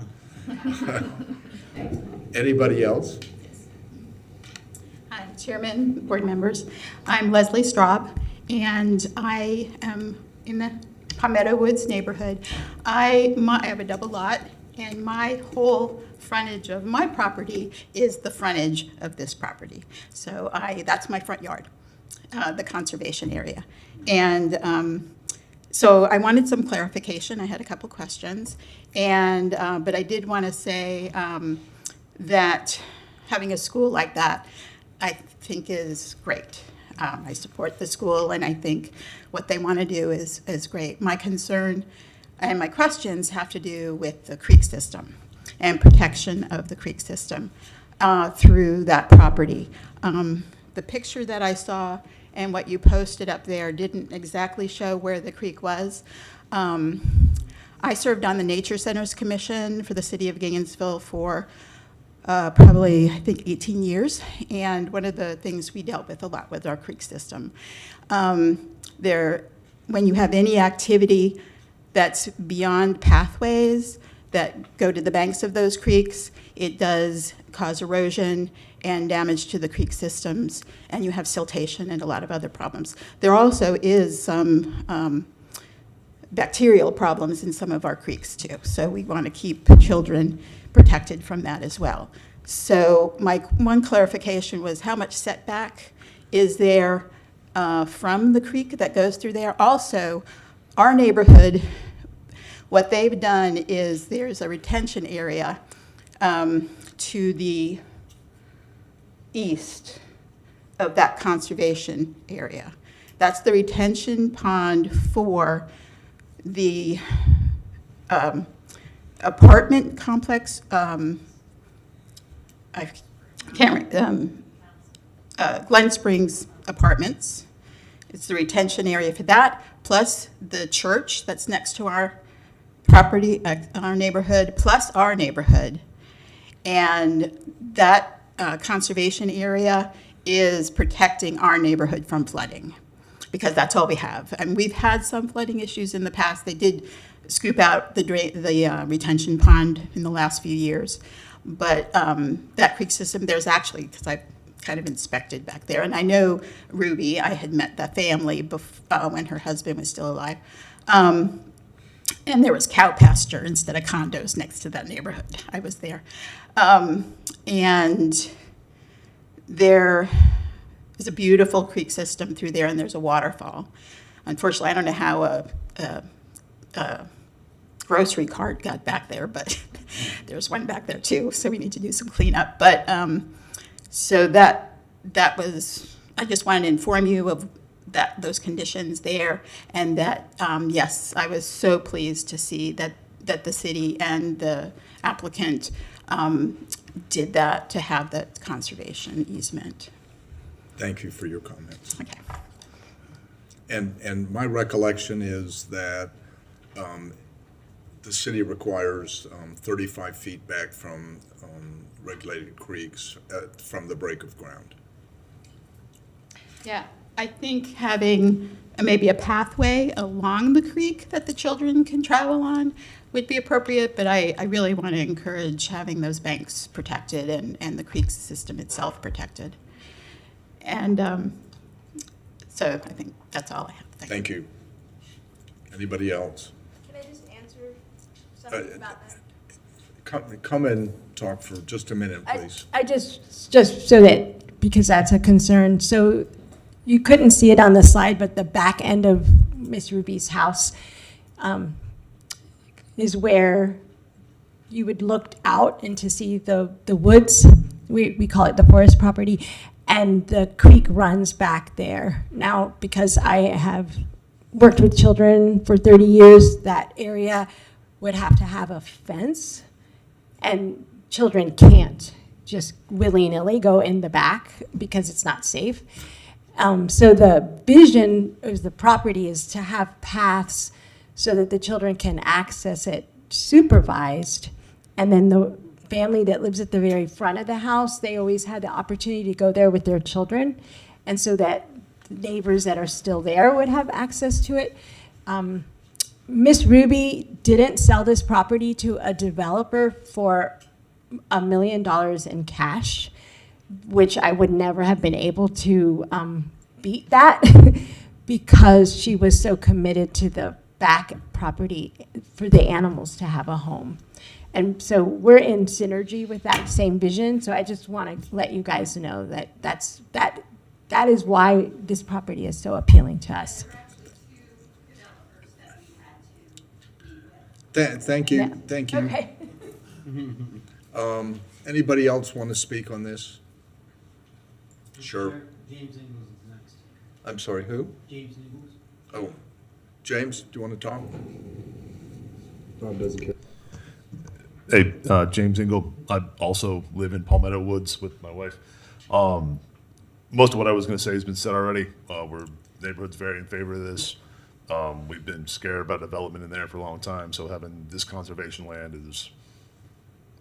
S1: Anybody else?
S16: Hi, Chairman, board members. I'm Leslie Straub, and I am in the Palmetto Woods neighborhood. I have a double lot, and my whole frontage of my property is the frontage of this property. So that's my front yard, the conservation area. And so I wanted some clarification. I had a couple questions, and but I did want to say that having a school like that, I think is great. I support the school, and I think what they want to do is great. My concern and my questions have to do with the creek system and protection of the creek system through that property. The picture that I saw and what you posted up there didn't exactly show where the creek was. I served on the Nature Centers Commission for the city of Gainesville for probably, I think, 18 years. And one of the things we dealt with a lot was our creek system. When you have any activity that's beyond pathways that go to the banks of those creeks, it does cause erosion and damage to the creek systems, and you have siltation and a lot of other problems. There also is some bacterial problems in some of our creeks too, so we want to keep children protected from that as well. So my one clarification was how much setback is there from the creek that goes through there? Also, our neighborhood, what they've done is there's a retention area to the east of that conservation area. That's the retention pond for the apartment complex. I can't remember. Glen Springs Apartments. It's the retention area for that, plus the church that's next to our property, our neighborhood, plus our neighborhood. And that conservation area is protecting our neighborhood from flooding, because that's all we have. And we've had some flooding issues in the past. They did scoop out the retention pond in the last few years. But that creek system, there's actually, because I've kind of inspected back there, and I know Ruby, I had met the family when her husband was still alive. And there was cow pasture instead of condos next to that neighborhood. I was there. And there is a beautiful creek system through there, and there's a waterfall. Unfortunately, I don't know how a grocery cart got back there, but there's one back there too, so we need to do some cleanup. But so that was, I just wanted to inform you of those conditions there, and that yes, I was so pleased to see that the city and the applicant did that to have that conservation easement.
S1: Thank you for your comments.
S16: Okay.
S1: And my recollection is that the city requires 35 feet back from regulated creeks from the break of ground.
S16: Yeah, I think having maybe a pathway along the creek that the children can travel on would be appropriate, but I really want to encourage having those banks protected and the creek system itself protected. And so I think that's all I have.
S1: Thank you. Anybody else?
S14: Can I just answer something about that?
S1: Come and talk for just a minute, please.
S14: I just so that, because that's a concern. So you couldn't see it on the slide, but the back end of Miss Ruby's house is where you would look out and to see the woods. We call it the forest property, and the creek runs back there. Now, because I have worked with children for 30 years, that area would have to have a fence, and children can't just willy-nilly go in the back because it's not safe. So the vision of the property is to have paths so that the children can access it supervised, and then the family that lives at the very front of the house, they always had the opportunity to go there with their children, and so that the neighbors that are still there would have access to it. Miss Ruby didn't sell this property to a developer for $1 million in cash, which I would never have been able to beat that because she was so committed to the back property for the animals to have a home. And so we're in synergy with that same vision. So I just want to let you guys know that that is why this property is so appealing to us.
S1: Thank you,
S14: Yeah.
S1: thank you.
S14: Okay.
S1: Anybody else want to speak on this? Sure.
S5: James Ingles is next.
S1: I'm sorry, who?
S5: James Ingles.
S1: Oh, James, do you want to talk?
S6: Bob doesn't care.
S17: Hey, James Ingle. I also live in Palmetto Woods with my wife. Most of what I was going to say has been said already. We're neighborhood's very in favor of this. We've been scared about development in there for a long time, so having this conservation land is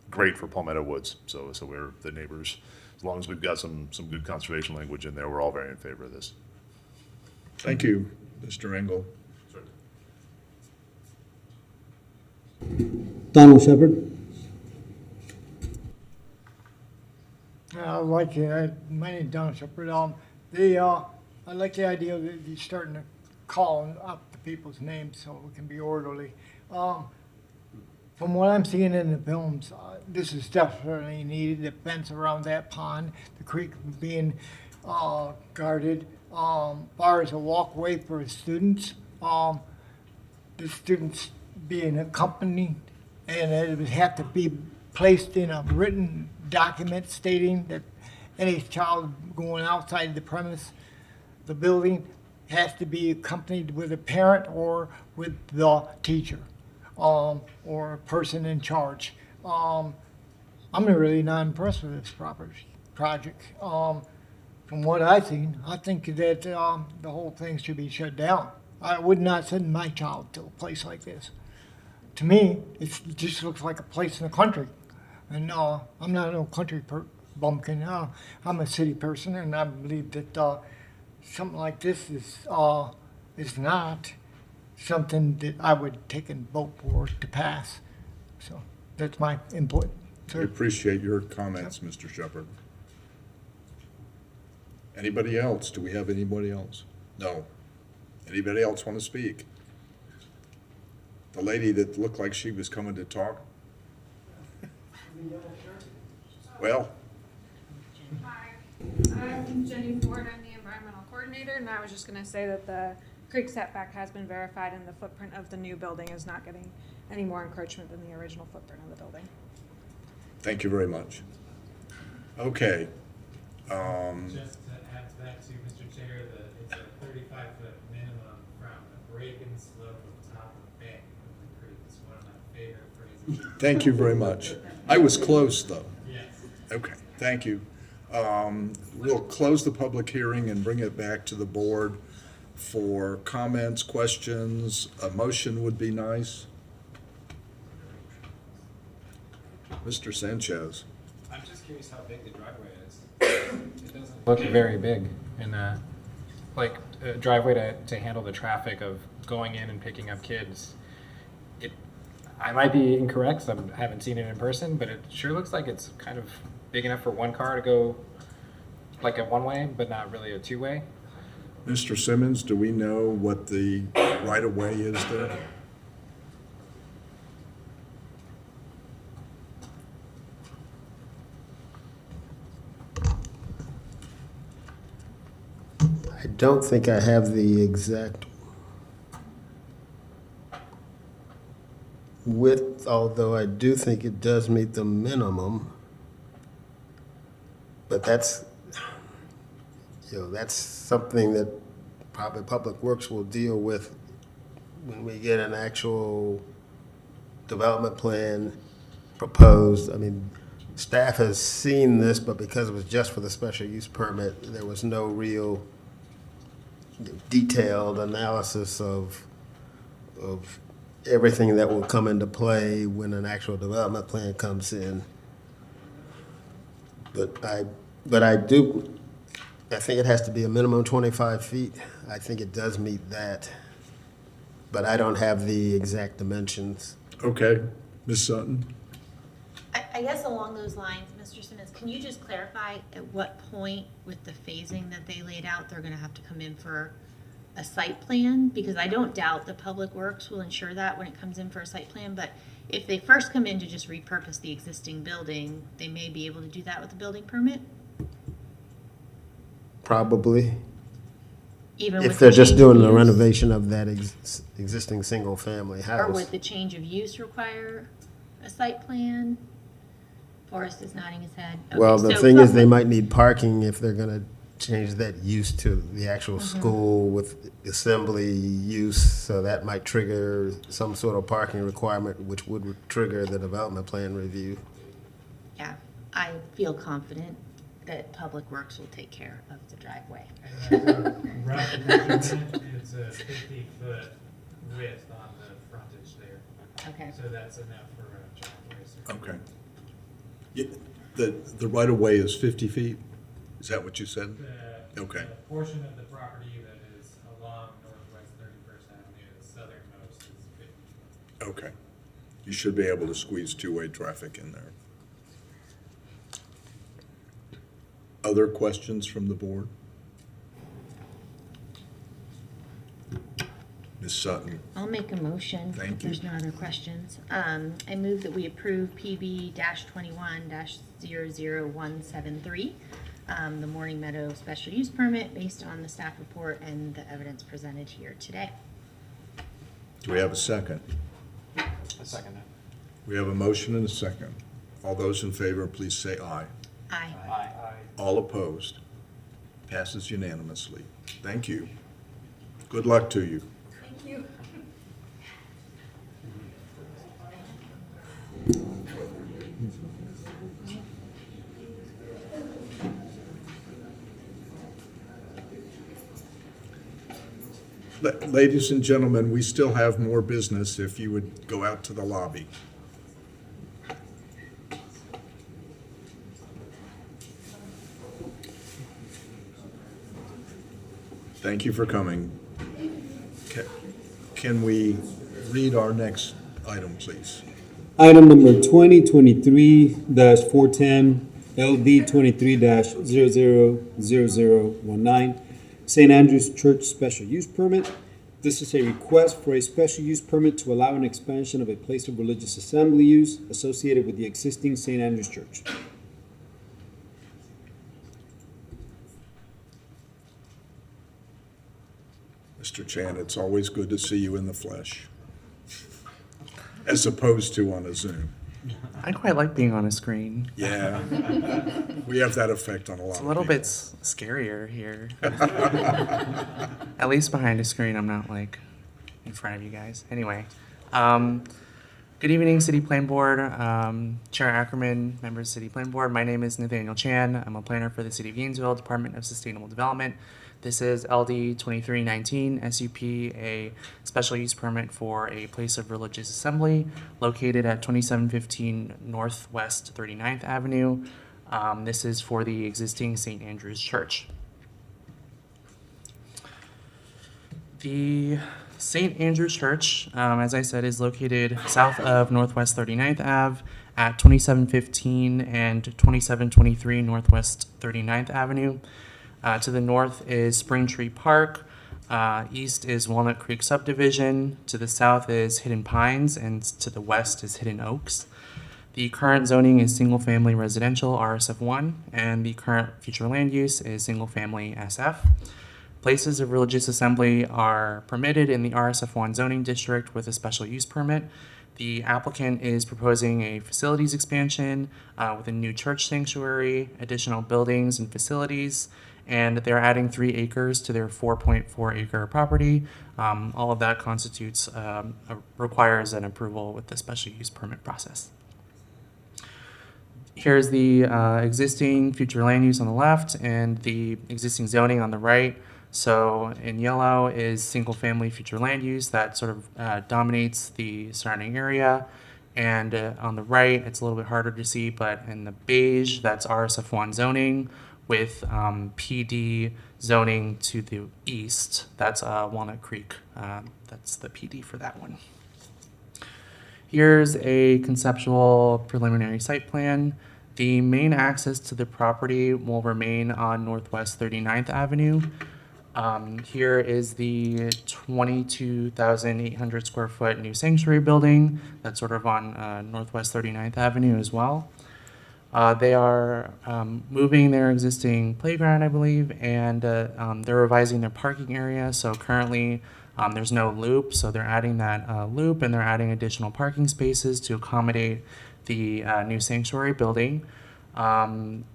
S17: great for Palmetto Woods. So we're the neighbors. As long as we've got some good conservation language in there, we're all very in favor of this.
S1: Thank you, Mr. Engel.
S6: Donald Shepard.
S10: I like it. My name's Don Shepard. I like the idea that you're starting to call up the people's names so it can be orderly. From what I'm seeing in the films, this is definitely needed. The fence around that pond, the creek being guarded, far as a walkway for students, the students being accompanied, and it would have to be placed in a written document stating that any child going outside the premise, the building, has to be accompanied with a parent or with the teacher, or a person in charge. I'm really not impressed with this project. From what I've seen, I think that the whole thing should be shut down. I would not send my child to a place like this. To me, it just looks like a place in the country. And I'm not no country bumpkin. I'm a city person, and I believe that something like this is not something that I would take and vote for to pass. So that's my input.
S1: I appreciate your comments, Mr. Shepard. Anybody else? Do we have anybody else? No. Anybody else want to speak? The lady that looked like she was coming to talk? Well,
S18: Hi, I'm Jenny Ford. I'm the environmental coordinator, and I was just going to say that the creek setback has been verified, and the footprint of the new building is not getting any more encroachment than the original footprint of the building.
S1: thank you very much. Okay.
S13: Just to add to that too, Mr. Chair, it's a 35-foot minimum from the break and slope of top of bank of the creek. It's one of my favorite phrases.
S1: Thank you very much. I was close, though.
S13: Yes.
S1: Okay, thank you. We'll close the public hearing and bring it back to the board for comments, questions. A motion would be nice. Mr. Sanchez.
S12: I'm just curious how big the driveway is. It doesn't look very big, and like a driveway to handle the traffic of going in and picking up kids. I might be incorrect, 'cause I haven't seen it in person, but it sure looks like it's kind of big enough for one car to go like a one-way, but not really a two-way.
S1: Mr. Simmons, do we know what the right-of-way is there?
S7: I don't think I have the exact. width, although I do think it does meet the minimum. But that's, that's something that probably Public Works will deal with when we get an actual development plan proposed. I mean, staff has seen this, but because it was just for the special use permit, there was no real detailed analysis of everything that will come into play when an actual development plan comes in. But I think it has to be a minimum 25 feet. I think it does meet that, but I don't have the exact dimensions.
S1: Okay, Ms. Sutton?
S3: I guess along those lines, Mr. Simmons, can you just clarify at what point with the phasing that they laid out, they're gonna have to come in for a site plan? Because I don't doubt the Public Works will ensure that when it comes in for a site plan, but if they first come in to just repurpose the existing building, they may be able to do that with a building permit?
S7: Probably.
S3: Even
S7: If
S3: with
S7: they're
S3: the
S7: just
S3: change
S7: doing
S3: of
S7: the
S3: use?
S7: renovation of that existing single-family
S3: Or
S7: house.
S3: would the change of use require a site plan? Forrest is nodding his head. Okay,
S7: Well, the
S3: so
S7: thing is, they
S3: roughly-
S7: might need parking if they're gonna change that use to the actual school with assembly use, so that might trigger some sort of parking requirement, which would trigger the development plan review.
S3: Yeah, I feel confident that Public Works will take care of the driveway.
S13: Rough measurement, it's a 50-foot width on the frontage there.
S3: Okay.
S13: So that's enough for a driveway.
S1: Okay. Yeah, the right-of-way is 50 feet? Is that what you said? Okay.
S13: The portion of the property that is along Northwest 31st Avenue, the southernmost, is 50 feet.
S1: Okay. You should be able to squeeze two-way traffic in there. Other questions from the board? Ms. Sutton?
S3: I'll make a motion.
S1: Thank
S3: If there's
S1: you.
S3: no other questions. I move that we approve PB-21-00173, the Morning Meadow special use permit based on the staff report and the evidence presented here today.
S1: Do we have a second?
S5: A second.
S1: We have a motion and a second. All those in favor, please say aye.
S3: Aye.
S5: Aye.
S1: All opposed? Passes unanimously. Thank you. Good luck to you.
S18: Thank you.
S1: Ladies and gentlemen, we still have more business if you would go out to the lobby. Thank you for coming. Can we read our next item, please?
S6: Item number 2023-410, LD 23-000019, St. Andrew's Church Special Use Permit. This is a request for a special use permit to allow an expansion of a place of religious assembly use associated with the existing St. Andrew's Church.
S1: Mr. Chan, it's always good to see you in the flesh, as opposed to on a Zoom.
S19: I quite like being on a screen.
S1: Yeah, we have that effect on a lot
S19: It's a
S1: of
S19: little
S1: people.
S19: bit scarier here. At least behind a screen, I'm not like in front of you guys. Anyway, good evening, City Plan Board, Chair Ackerman, members of City Plan Board. My name is Nathaniel Chan. I'm a planner for the City of Gainesville, Department of Sustainable Development. This is LD 2319 SUP, a special use permit for a place of religious assembly located at 2715 Northwest 39th Avenue. This is for the existing St. Andrew's Church. The St. Andrew's Church, as I said, is located south of Northwest 39th Ave at 2715 and 2723 Northwest 39th Avenue. To the north is Spring Tree Park. East is Walnut Creek Subdivision. To the south is Hidden Pines, and to the west is Hidden Oaks. The current zoning is single-family residential RSF1, and the current future land use is single-family SF. Places of religious assembly are permitted in the RSF1 zoning district with a special use permit. The applicant is proposing a facilities expansion with a new church sanctuary, additional buildings and facilities, and they're adding 3 acres to their 4.4 acre property. All of that constitutes, requires an approval with the special use permit process. Here's the existing future land use on the left and the existing zoning on the right. So in yellow is single family future land use that sort of dominates the surrounding area. And on the right, it's a little bit harder to see, but in the beige, that's RSF1 zoning with PD zoning to the east. That's Walnut Creek. That's the PD for that one. Here's a conceptual preliminary site plan. The main access to the property will remain on Northwest 39th Avenue. Here is the 22,800 square foot new sanctuary building that's sort of on Northwest 39th Avenue as well. They are moving their existing playground, I believe, and they're revising their parking area. So currently there's no loop, so they're adding that loop, and they're adding additional parking spaces to accommodate the new sanctuary building.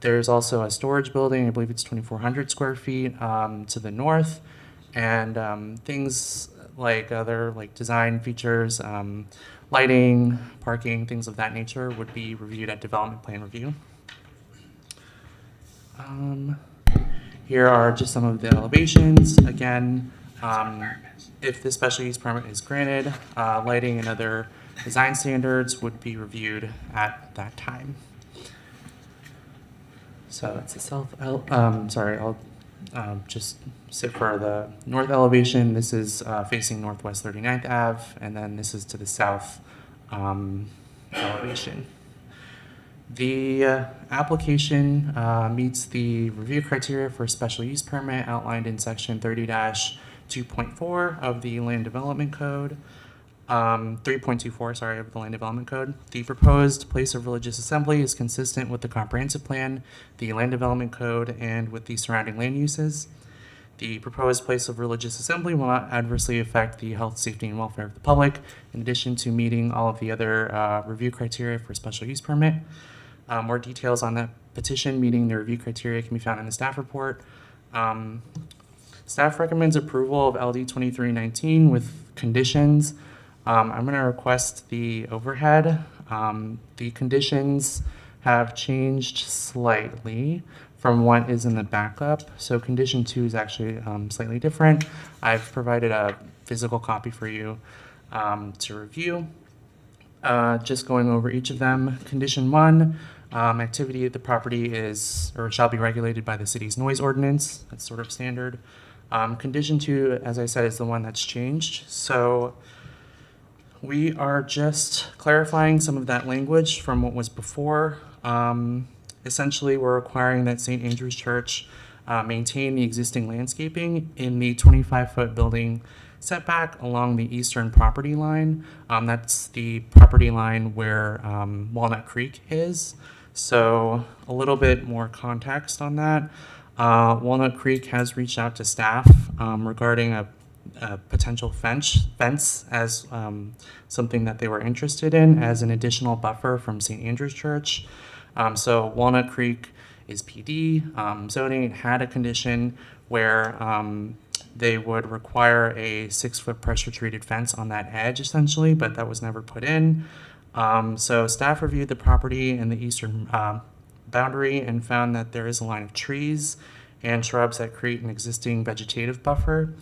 S19: There's also a storage building, I believe it's 2,400 square feet to the north, and things like other design features, lighting, parking, things of that nature would be reviewed at development plan review. Here are just some of the elevations. Again, if the special use permit is granted, lighting and other design standards would be reviewed at that time. So that's the south, I'll just sit for the north elevation. This is facing Northwest 39th Ave, and then this is to the south elevation. The application meets the review criteria for a special use permit outlined in section 30-2.4 of the Land Development Code. 3.24, sorry, of the Land Development Code. The proposed place of religious assembly is consistent with the comprehensive plan, the Land Development Code, and with the surrounding land uses. The proposed place of religious assembly will not adversely affect the health, safety, and welfare of the public, in addition to meeting all of the other review criteria for special use permit. More details on that petition meeting the review criteria can be found in the staff report. Staff recommends approval of LD 2319 with conditions. I'm going to request the overhead. The conditions have changed slightly from what is in the backup. So condition 2 is actually slightly different. I've provided a physical copy for you to review. Just going over each of them. Condition 1, activity at the property is or shall be regulated by the city's noise ordinance. That's sort of standard. Condition 2, as I said, is the one that's changed. So we are just clarifying some of that language from what was before. Essentially, we're requiring that St. Andrew's Church maintain the existing landscaping in the 25-foot building setback along the eastern property line. That's the property line where Walnut Creek is. So a little bit more context on that. Walnut Creek has reached out to staff regarding a potential fence as something that they were interested in as an additional buffer from St. Andrew's Church. So Walnut Creek is PD zoning. It had a condition where they would require a 6-foot pressure treated fence on that edge essentially, but that was never put in. So staff reviewed the property in the eastern boundary and found that there is a line of trees and shrubs that create an existing vegetative buffer.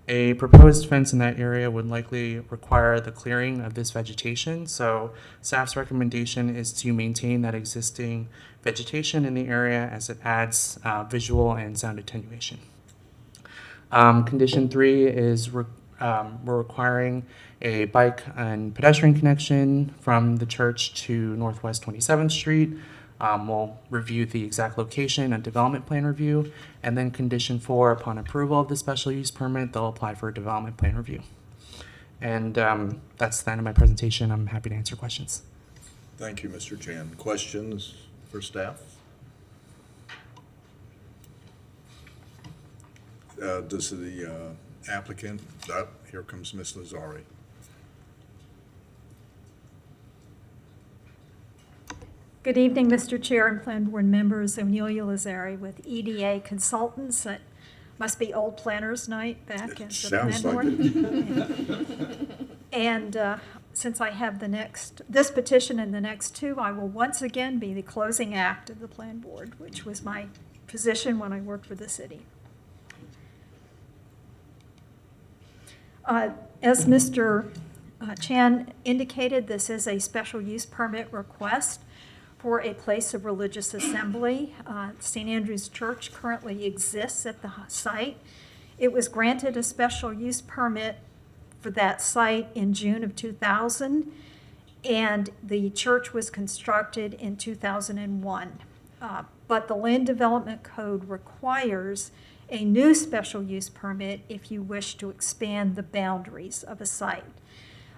S19: A proposed fence in that area would likely require the clearing of this vegetation. So staff's recommendation is to maintain that existing vegetation in the area as it adds visual and sound attenuation. Condition 3 is we're requiring a bike and pedestrian connection from the church to Northwest 27th Street. We'll review the exact location and development plan review. And then condition 4, upon approval of the special use permit, they'll apply for a development plan review. And that's the end of my presentation. I'm happy to answer questions.
S1: Thank you, Mr. Chan. Questions for staff? does the applicant, here comes Ms. Lazari.
S20: Good evening, Mr. Chair and Plan Board members. Amelia Lazari with EDA Consultants. That must be old planners night back in the
S1: Sounds
S20: Plan
S1: like
S20: Board. And since I have this petition and the next two, I will once again be the closing act of the Plan Board, which was my position when I worked for the city. As Mr. Chan indicated, this is a special use permit request for a place of religious assembly. St. Andrew's Church currently exists at the site. It was granted a special use permit for that site in June of 2000, and the church was constructed in 2001. But the Land Development Code requires a new special use permit if you wish to expand the boundaries of a site.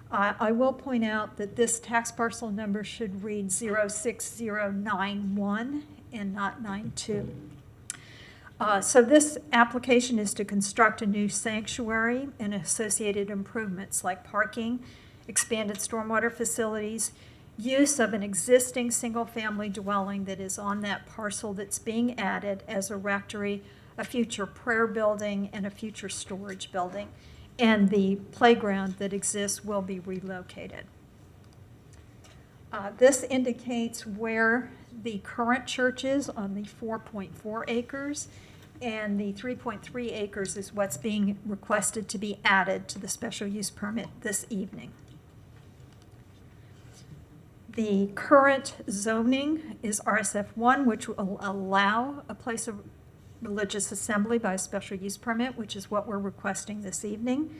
S20: I will point out that this tax parcel number should read 06091 and not 92. So this application is to construct a new sanctuary and associated improvements like parking, expanded stormwater facilities, use of an existing single-family dwelling that is on that parcel that's being added as a rectory, a future prayer building, and a future storage building. And the playground that exists will be relocated. This indicates where the current church is on the 4.4 acres, and the 3.3 acres is what's being requested to be added to the special use permit this evening. The current zoning is RSF1, which will allow a place of religious assembly by a special use permit, which is what we're requesting this evening.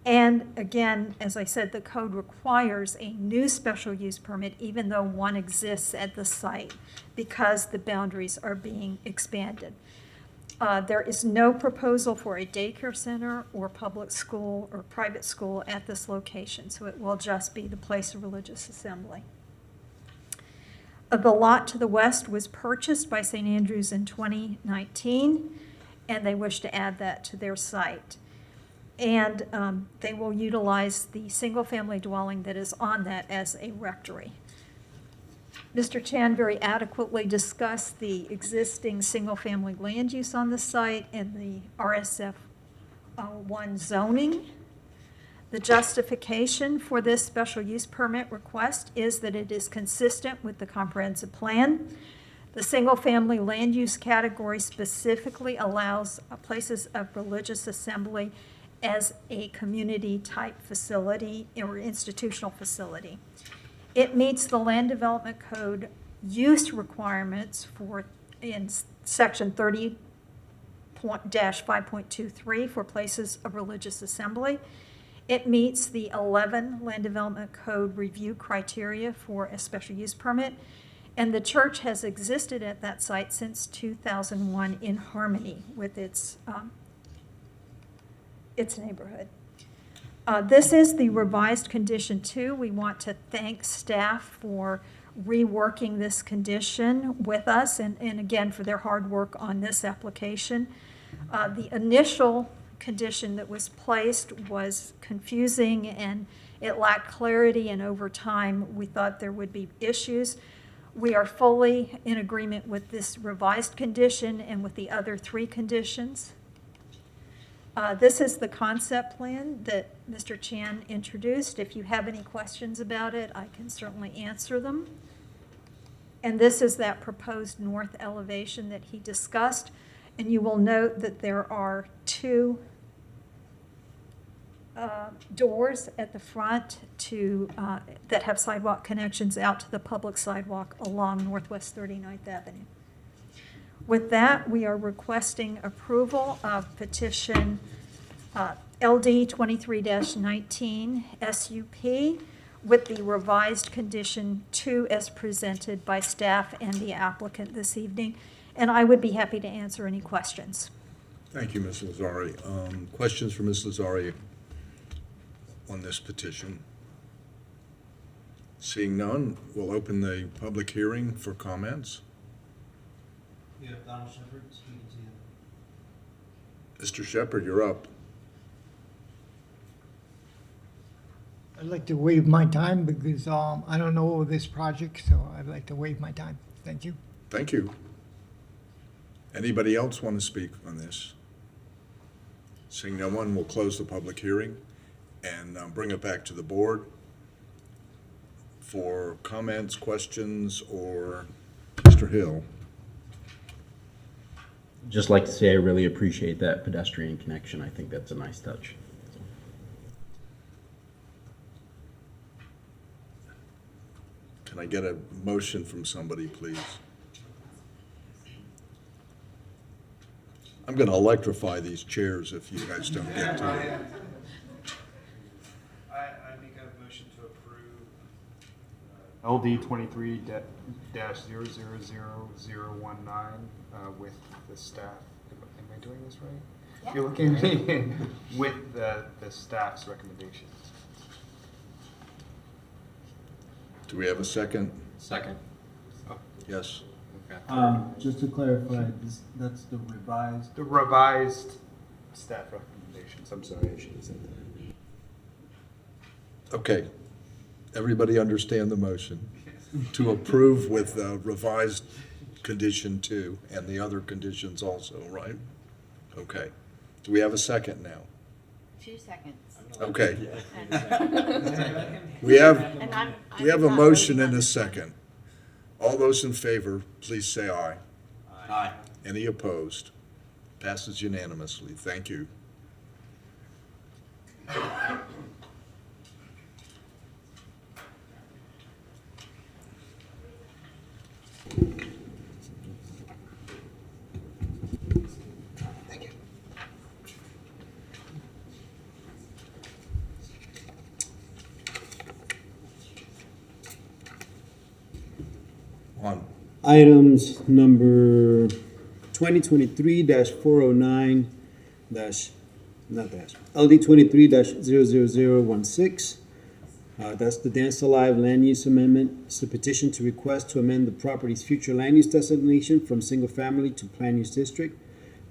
S20: And again, as I said, the code requires a new special use permit, even though one exists at the site, because the boundaries are being expanded. There is no proposal for a daycare center or public school or private school at this location, so it will just be the place of religious assembly. The lot to the west was purchased by St. Andrews in 2019, and they wish to add that to their site. And they will utilize the single-family dwelling that is on that as a rectory. Mr. Chan very adequately discussed the existing single-family land use on the site and the RSF1 zoning. The justification for this special use permit request is that it is consistent with the comprehensive plan. The single-family land use category specifically allows places of religious assembly as a community-type facility or institutional facility. It meets the Land Development Code use requirements in Section 30-5.23 for places of religious assembly. It meets the 11 Land Development Code review criteria for a special use permit, and the church has existed at that site since 2001 in harmony with its neighborhood. This is the revised condition 2. We want to thank staff for reworking this condition with us and again for their hard work on this application. The initial condition that was placed was confusing and it lacked clarity, and over time we thought there would be issues. We are fully in agreement with this revised condition and with the other 3 conditions. This is the concept plan that Mr. Chan introduced. If you have any questions about it, I can certainly answer them. And this is that proposed north elevation that he discussed. And you will note that there are 2 doors at the front that have sidewalk connections out to the public sidewalk along Northwest 39th Avenue. With that, we are requesting approval of petition LD 23-19 SUP with the revised condition 2 as presented by staff and the applicant this evening. And I would be happy to answer any questions.
S1: Thank you, Ms. Lazari. Questions for Ms. Lazari on this petition? Seeing none, we'll open the public hearing for comments.
S21: We have Donald Shepard speaking to
S1: Mr. Shepherd, you're up.
S10: I'd like to waive my time because I don't know this project, so I'd like to waive my time. Thank you.
S1: Thank you. Anybody else want to speak on this? Seeing no one, we'll close the public hearing and bring it back to the board for comments, questions, or Mr. Hill.
S11: Just like to say I really appreciate that pedestrian connection. I think that's a nice touch.
S1: Can I get a motion from somebody, please? I'm going to electrify these chairs if you guys don't get to it.
S2: I make a motion to approve LD 23-000019 with the staff. Am I doing this right?
S3: Yeah.
S2: You're looking at me with the staff's recommendations.
S1: Do we have a second?
S19: Second.
S2: Oh.
S1: Yes.
S6: Just to clarify, that's the revised.
S2: The revised staff recommendations. I'm sorry, I should have said that.
S1: Okay. Everybody understand the motion? To approve with revised condition 2 and the other conditions also, right? Okay. Do we have a second now?
S3: 2 seconds.
S1: Okay. We have a motion and a second. All those in favor, please say aye.
S19: Aye.
S1: Any opposed? Passes unanimously. Thank you. On.
S6: Items number 2023-409 LD 23-00016. That's the Dance Alive Land Use Amendment. It's a petition to request to amend the property's future land use designation from single family to plan use district.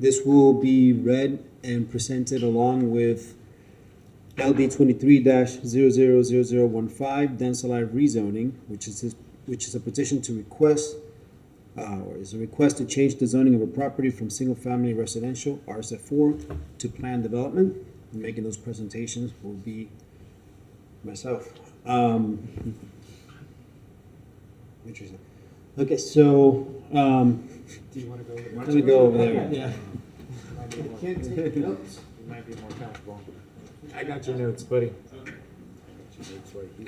S6: This will be read and presented along with LD 23-000015 Dance Alive Rezoning, which is a petition to request, or is a request to change the zoning of a property from single-family residential, RSF4, to development. Making those presentations will be myself. Interesting. Okay, so,
S2: Do you want to go?
S6: let me go over there. Yeah.
S2: Can't take notes. You might be more comfortable. I got your notes, buddy.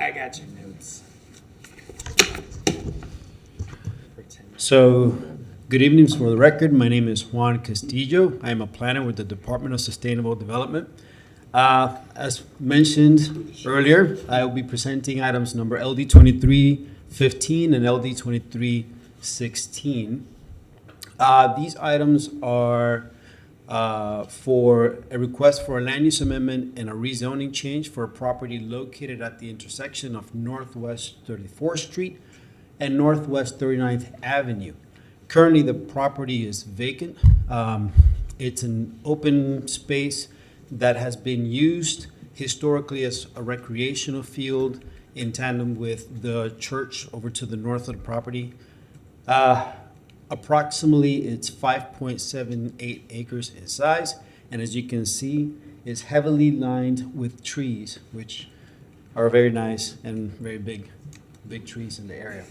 S2: I got your notes.
S6: So, good evening. For the record, my name is Juan Castillo. I am a planner with the Department of Sustainable Development. As mentioned earlier, I will be presenting items number LD 2315 and LD 2316. These items are for a request for a land use amendment and a rezoning change for a property located at the intersection of Northwest 34th Street and Northwest 39th Avenue. Currently, the property is vacant. It's an open space that has been used historically as a recreational field in tandem with the church over to the north of the property. Approximately, it's 5.78 acres in size, and as you can see, is heavily lined with trees, which are very nice and very big trees in the area.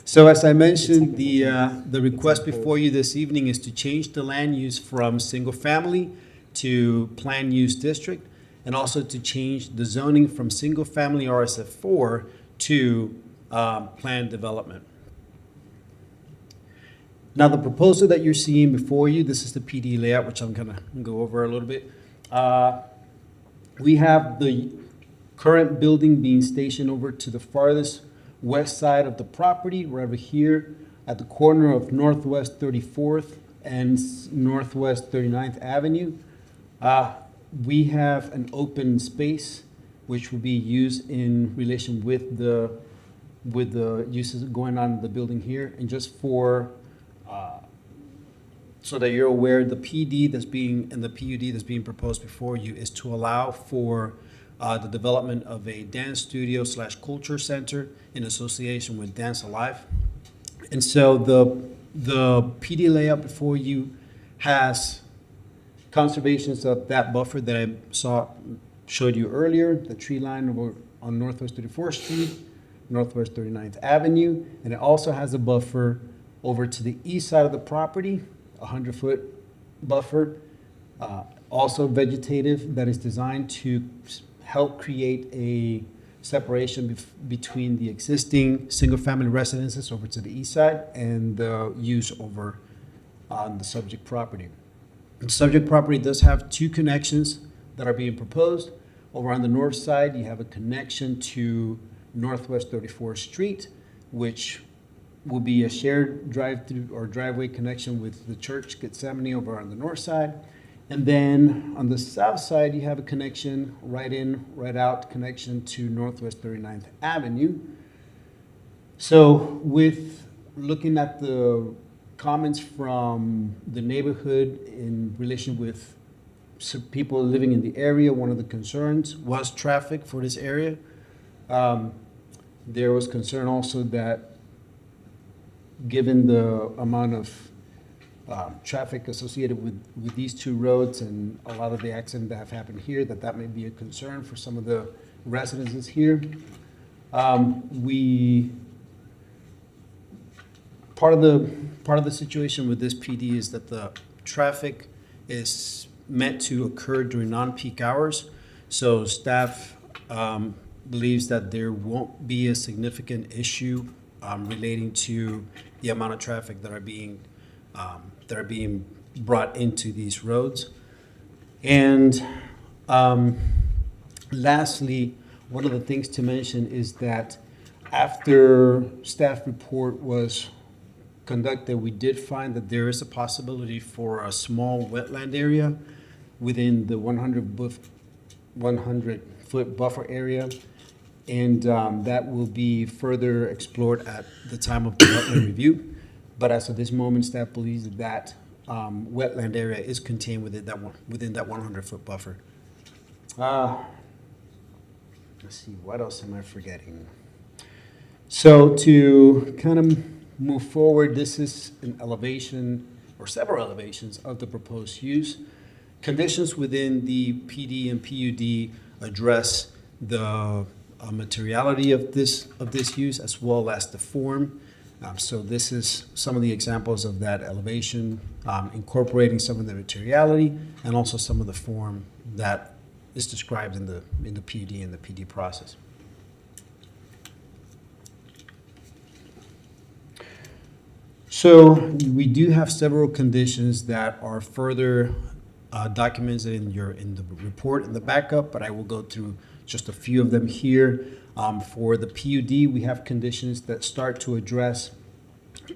S6: So as I mentioned, the request before you this evening is to change the land use from single family to planned use district, and also to change the zoning from single family RSF4 to planned development. Now, the proposal that you're seeing before you, this is the PD layout, which I'm gonna go over a little bit. We have the current building being stationed over to the farthest west side of the property, right over here at the corner of Northwest 34th and Northwest 39th Avenue. We have an open space which will be used in relation with the uses going on in the building here. And just for so that you're aware, the PD that's being, and the PUD that's being proposed before you is to allow for the development of a dance studio / culture center in association with Dance Alive. And so the PD layout before you has conservations of that buffer that I showed you earlier, the tree line over on Northwest 34th Street, Northwest 39th Avenue, and it also has a buffer over to the east side of the property, a 100-foot buffer, also vegetative, that is designed to help create a separation between the existing single-family residences over to the east side and the use over on the subject property. The subject property does have two connections that are being proposed. Over on the north side, you have a connection to Northwest 34th Street, which will be a shared drive-through or driveway connection with the church Gethsemane over on the north side. And then on the south side, you have a connection, right in, right out connection to Northwest 39th Avenue. So with looking at the comments from the neighborhood in relation with people living in the area, one of the concerns was traffic for this area. There was concern also that given the amount of traffic associated with these two roads and a lot of the accidents that have happened here, that may be a concern for some of the residences here. Part of the situation with this PD is that the traffic is meant to occur during non-peak hours. So staff believes that there won't be a significant issue relating to the amount of traffic that are being brought into these roads. And lastly, one of the things to mention is that after staff report was conducted, we did find that there is a possibility for a small wetland area within the 100-foot buffer area. And that will be further explored at the time of the wetland review. But as of this moment, staff believes that wetland area is contained within that 100-foot buffer. Let's see, what else am I forgetting? So to kind of move forward, this is an elevation or several elevations of the proposed use. Conditions within the PD and PUD address the materiality of this use as well as the form. So this is some of the examples of that elevation, incorporating some of the materiality and also some of the form that is described in the PUD and the PD process. So we do have several conditions that are further documented in the report in the backup, but I will go through just a few of them here. For the PUD, we have conditions that start to address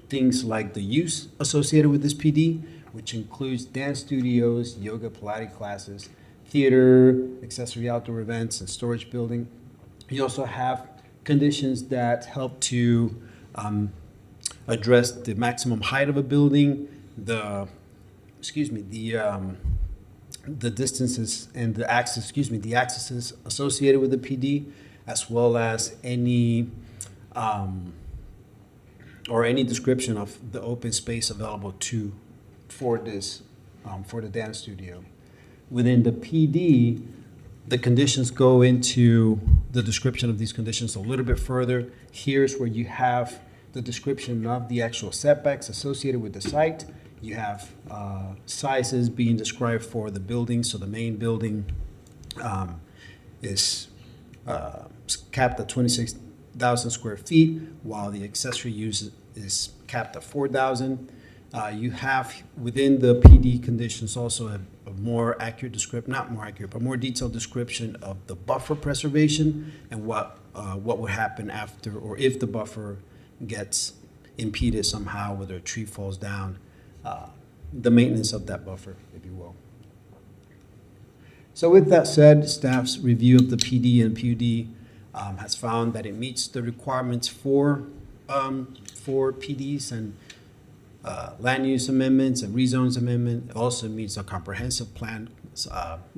S6: things like the use associated with this PD, which includes dance studios, yoga, Pilates classes, theater, accessory outdoor events, and storage building. You also have conditions that help to address the maximum height of a building, the distances and the accesses associated with the PD, as well as any description of the open space available for the dance studio. Within the PD, the conditions go into the description of these conditions a little bit further. Here's where you have the description of the actual setbacks associated with the site. You have sizes being described for the building. So the main building is capped at 26,000 square feet, while the accessory use is capped at 4,000. You have within the PD conditions also a more accurate description, not more accurate, but more detailed description of the buffer preservation and what would happen after or if the buffer gets impeded somehow, whether a tree falls down, the maintenance of that buffer, if you will. So with that said, staff's review of the PD and PUD has found that it meets the requirements for PDs, and land use amendments and rezones amendment. It also meets our comprehensive plan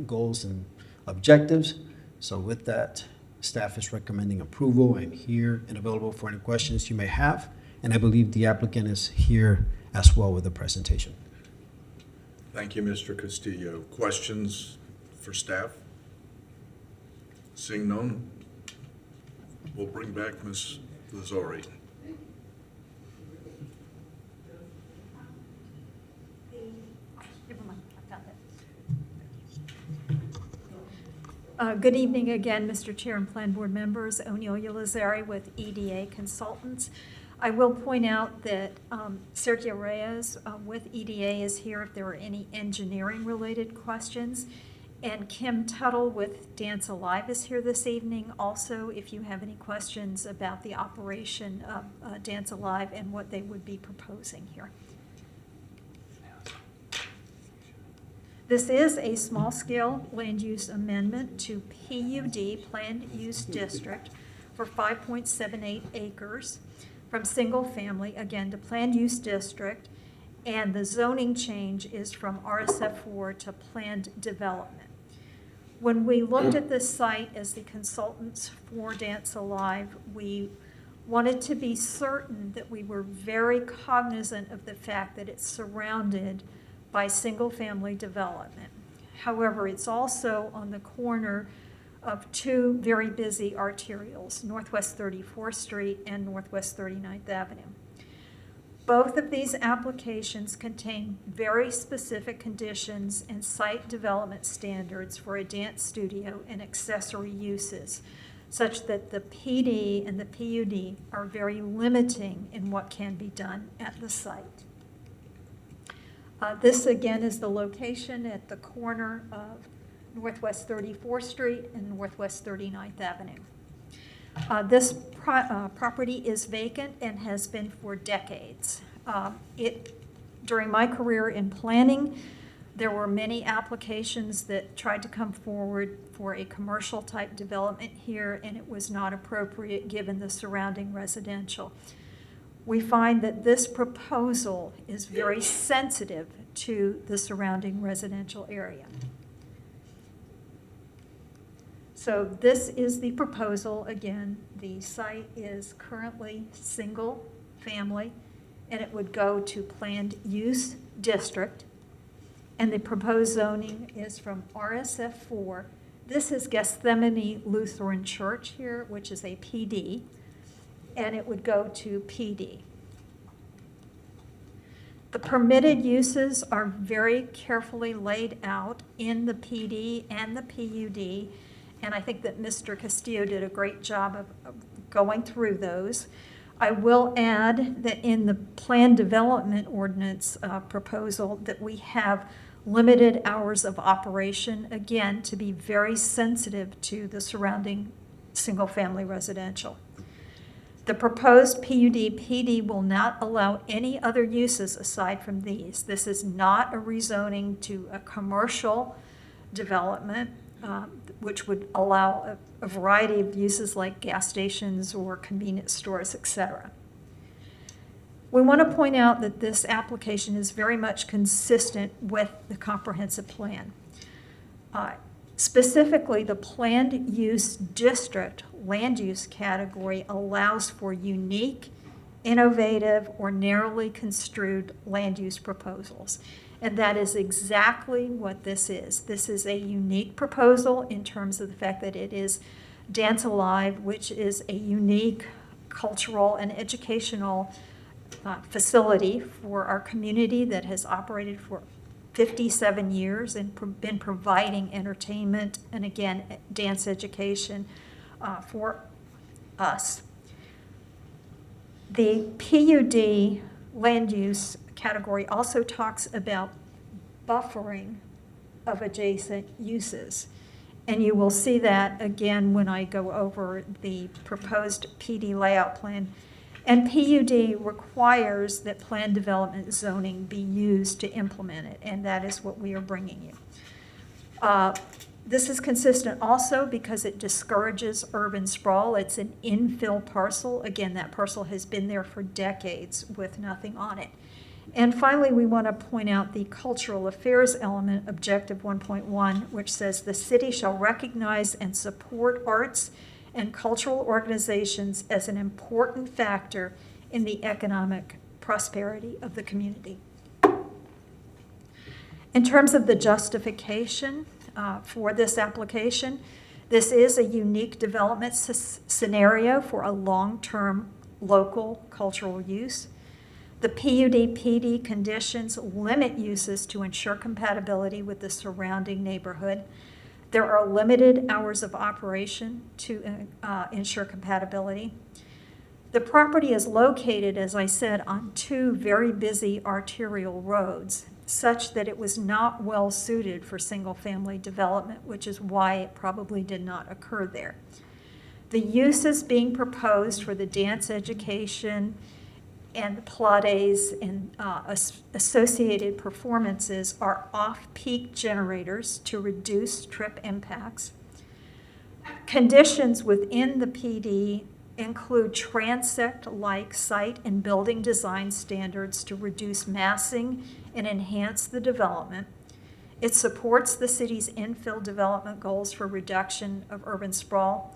S6: goals and objectives. So with that, staff is recommending approval. I'm here and available for any questions you may have. And I believe the applicant is here as well with the presentation.
S1: Thank you, Mr. Castillo. Questions for staff? Seeing none, we'll bring back Ms. Lazari.
S20: Good evening again, Mr. Chair and Plan Board members. O'Neil Lazari with EDA Consultants. I will point out that Sergio Reyes with EDA is here if there are any engineering-related questions. And Kim Tuttle with Dance Alive is here this evening. Also, if you have any questions about the operation of Dance Alive and what they would be proposing here. This is a small-scale land use amendment to PUD, Planned Use District, for 5.78 acres from single-family, again, to Planned Use District, and the zoning change is from RSF4 to Planned Development. When we looked at this site as the consultants for Dance Alive, we wanted to be certain that we were very cognizant of the fact that it's surrounded by single-family development. However, it's also on the corner of two very busy arterials, Northwest 34th Street and Northwest 39th Avenue. Both of these applications contain very specific conditions and site development standards for a dance studio and accessory uses, such that the PD and the PUD are very limiting in what can be done at the site. This again is the location at the corner of Northwest 34th Street and Northwest 39th Avenue. This property is vacant and has been for decades. During my career in planning, there were many applications that tried to come forward for a commercial type development here, and it was not appropriate given the surrounding residential. We find that this proposal is very sensitive to the surrounding residential area. So this is the proposal. Again, the site is currently single family, and it would go to Planned Use District. And the proposed zoning is from RSF4. This is Gethsemane Lutheran Church here, which is a PD, and it would go to PD. The permitted uses are very carefully laid out in the PD and the PUD, and I think that Mr. Castillo did a great job of going through those. I will add that in the Plan Development Ordinance proposal that we have limited hours of operation, again, to be very sensitive to the surrounding single-family residential. The proposed PUD-PD will not allow any other uses aside from these. This is not a rezoning to a commercial development, which would allow a variety of uses like gas stations or convenience stores, etc. We want to point out that this application is very much consistent with the comprehensive plan. Specifically, the Planned Use District land use category allows for unique, innovative, or narrowly construed land use proposals. And that is exactly what this is. This is a unique proposal in terms of the fact that it is Dance Alive, which is a unique cultural and educational facility for our community that has operated for 57 years and been providing entertainment and, again, dance education for us. The PUD land use category also talks about buffering of adjacent uses. And you will see that again when I go over the proposed PD layout plan. And PUD requires that planned development zoning be used to implement it, and that is what we are bringing you. This is consistent also because it discourages urban sprawl. It's an infill parcel. Again, that parcel has been there for decades with nothing on it. And finally, we want to point out the cultural affairs element, objective 1.1, which says the city shall recognize and support arts and cultural organizations as an important factor in the economic prosperity of the community. In terms of the justification for this application, this is a unique development scenario for a long-term local cultural use. The PUD-PD conditions limit uses to ensure compatibility with the surrounding neighborhood. There are limited hours of operation to ensure compatibility. The property is located, as I said, on two very busy arterial roads, such that it was not well suited for single-family development, which is why it probably did not occur there. The uses being proposed for the dance education and the Pilates and associated performances are off-peak generators to reduce trip impacts. Conditions within the PD include transect-like site and building design standards to reduce massing and enhance the development. It supports the city's infill development goals for reduction of urban sprawl.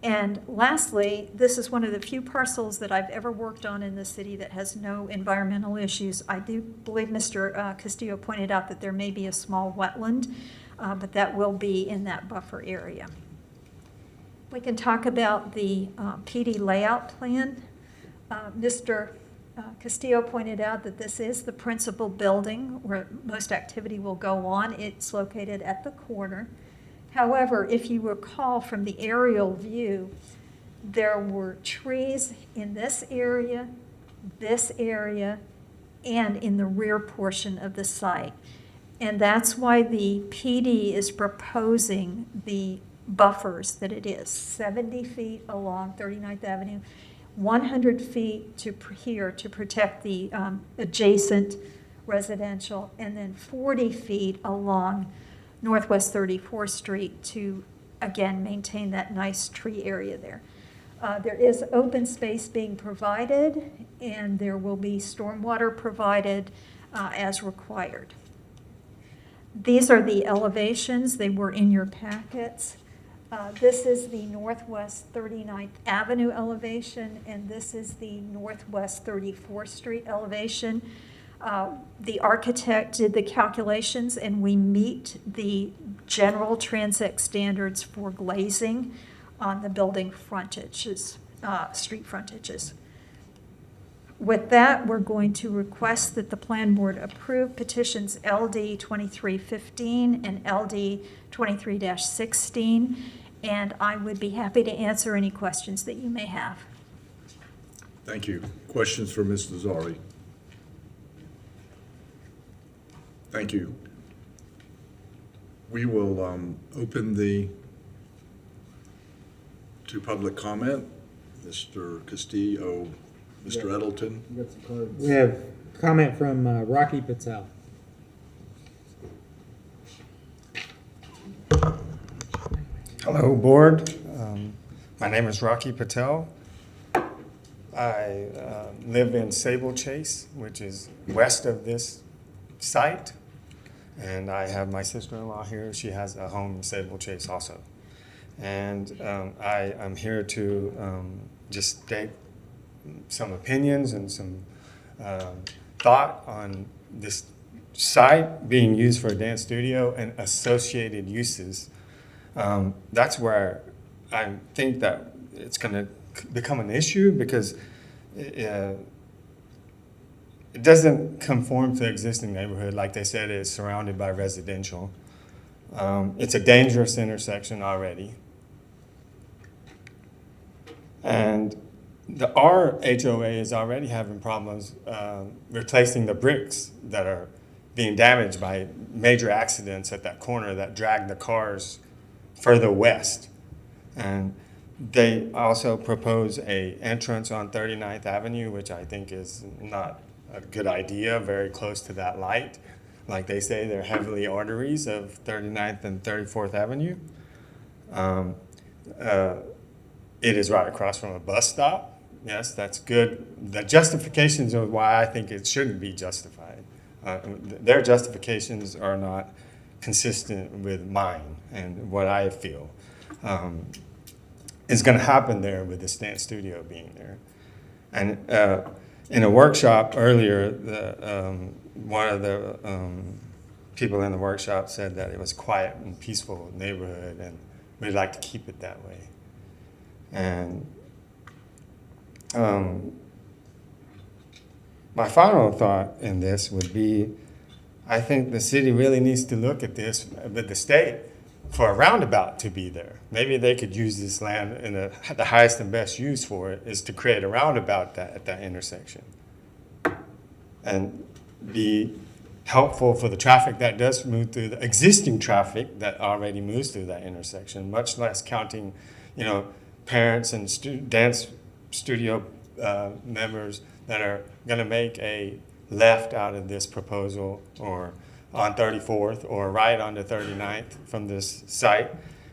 S20: And lastly, this is one of the few parcels that I've ever worked on in the city that has no environmental issues. I do believe Mr. Castillo pointed out that there may be a small wetland, but that will be in that buffer area. We can talk about the PD layout plan. Mr. Castillo pointed out that this is the principal building where most activity will go on. It's located at the corner. However, if you recall from the aerial view, there were trees in this area, and in the rear portion of the site. And that's why the PD is proposing the buffers that it is, 70 feet along 39th Avenue, 100 feet to here to protect the adjacent residential, and then 40 feet along Northwest 34th Street to, again, maintain that nice tree area there. There is open space being provided, and there will be stormwater provided as required. These are the elevations. They were in your packets. This is the Northwest 39th Avenue elevation, and this is the Northwest 34th Street elevation. The architect did the calculations, and we meet the general transect standards for glazing on the building frontages, street frontages. With that, we're going to request that the Plan Board approve petitions LD 2315 and LD 23-16, and I would be happy to answer any questions that you may have.
S1: Thank you. Questions for Ms. Nazari? Thank you. We will open to public comment. Mr. Castillo, Mr. Edelton.
S6: We have comment from Rocky Patel.
S21: Hello, board. My name is Rocky Patel. I live in Sable Chase, which is west of this site. And I have my sister-in-law here. She has a home in Sable Chase also. And I am here to just state some opinions and some thought on this site being used for a dance studio and associated uses. That's where I think that it's going to become an issue because it doesn't conform to the existing neighborhood. Like they said, it's surrounded by residential. It's a dangerous intersection already. And our HOA is already having problems replacing the bricks that are being damaged by major accidents at that corner that drag the cars further west. And they also propose an entrance on 39th Avenue, which I think is not a good idea, very close to that light. Like they say, they're heavily arteries of 39th and 34th Avenue. It is right across from a bus stop, yes, that's good. The justifications are why I think it shouldn't be justified. Their justifications are not consistent with mine and what I feel is going to happen there with the Stan Studio being there. And in a workshop earlier, one of the people in the workshop said that it was quiet and peaceful neighborhood, and we'd like to keep it that way. And my final thought in this would be, I think the city really needs to look at this with the state for a roundabout to be there. Maybe they could use this land, and the highest and best use for it is to create a roundabout at that intersection and be helpful for the traffic that does move through, the existing traffic that already moves through that intersection, much less counting, parents and dance studio members that are going to make a left out of this proposal, or on 34th, or right onto 39th from this site.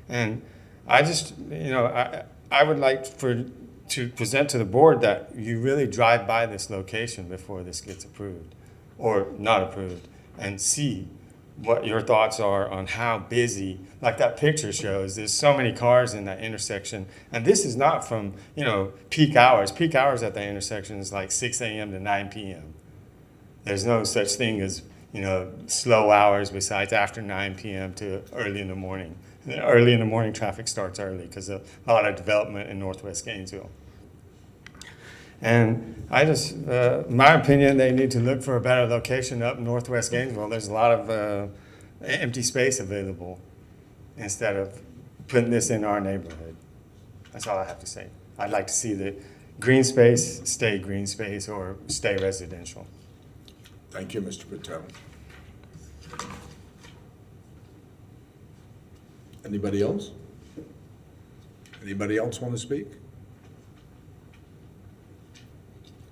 S21: And I just, I would like to present to the board that you really drive by this location before this gets approved or not approved, and see what your thoughts are on how busy, like that picture shows, there's so many cars in that intersection. And this is not from, peak hours. Peak hours at that intersection is like 6 a.m. to 9 p.m. There's no such thing as, slow hours besides after 9 p.m. to early in the morning. And early in the morning traffic starts early because of a lot of development in Northwest Gainesville. And I just, my opinion, they need to look for a better location up in Northwest Gainesville. There's a lot of empty space available instead of putting this in our neighborhood. That's all I have to say. I'd like to see the green space stay green space or stay residential.
S1: Thank you, Mr. Patel. Anybody else? Anybody else want to speak?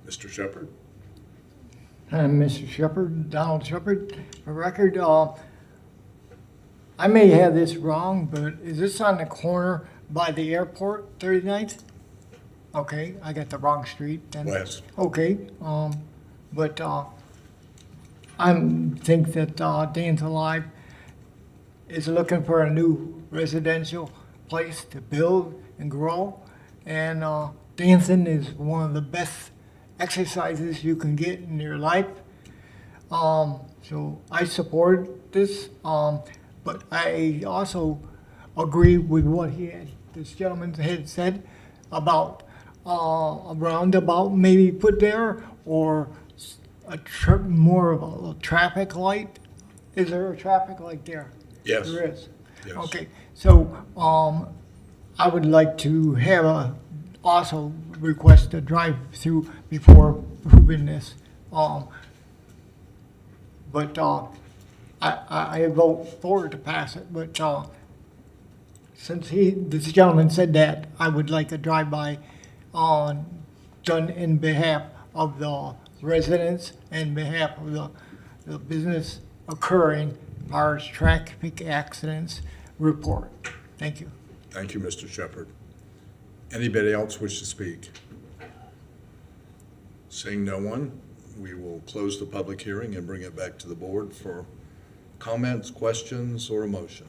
S1: Mr. Shepherd?
S10: I'm Mr. Shepherd, Donald Shepherd. For record, I may have this wrong, but is this on the corner by the airport, 39th? Okay, I got the wrong street then.
S1: West.
S10: Okay, but I think that Dan's Alive is looking for a new residential place to build and grow. And dancing is one of the best exercises you can get in your life. So I support this, but I also agree with what this gentleman had said about a roundabout maybe put there, or more of a traffic light. Is there a traffic light there?
S1: Yes.
S10: There is.
S1: Yes.
S10: Okay, so I would like to have also request a drive-through before approving this. But I vote for it to pass it, but since this gentleman said that, I would like a drive-by done in behalf of the residents and behalf of the business occurring as far as traffic accidents report. Thank you.
S1: Thank you, Mr. Shepherd. Anybody else wish to speak? Seeing no one, we will close the public hearing and bring it back to the board for comments, questions, or a motion.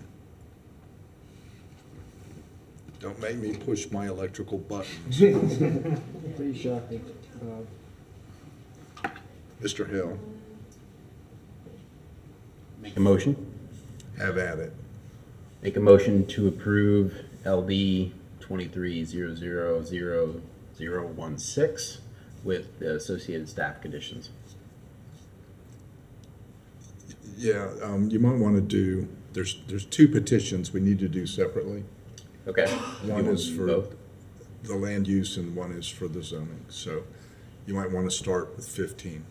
S1: Don't make me push my electrical buttons.
S6: Pretty shocking.
S1: Mr. Hill,
S11: Make a motion.
S1: have at it.
S11: Make a motion to approve LD 23000016 with the associated staff conditions.
S1: Yeah, you might want to do, there's two petitions we need to do separately.
S11: Okay.
S1: One
S11: You
S1: is
S11: want
S1: for
S11: both?
S1: the land use and one is for the zoning. So you might want to start with 15.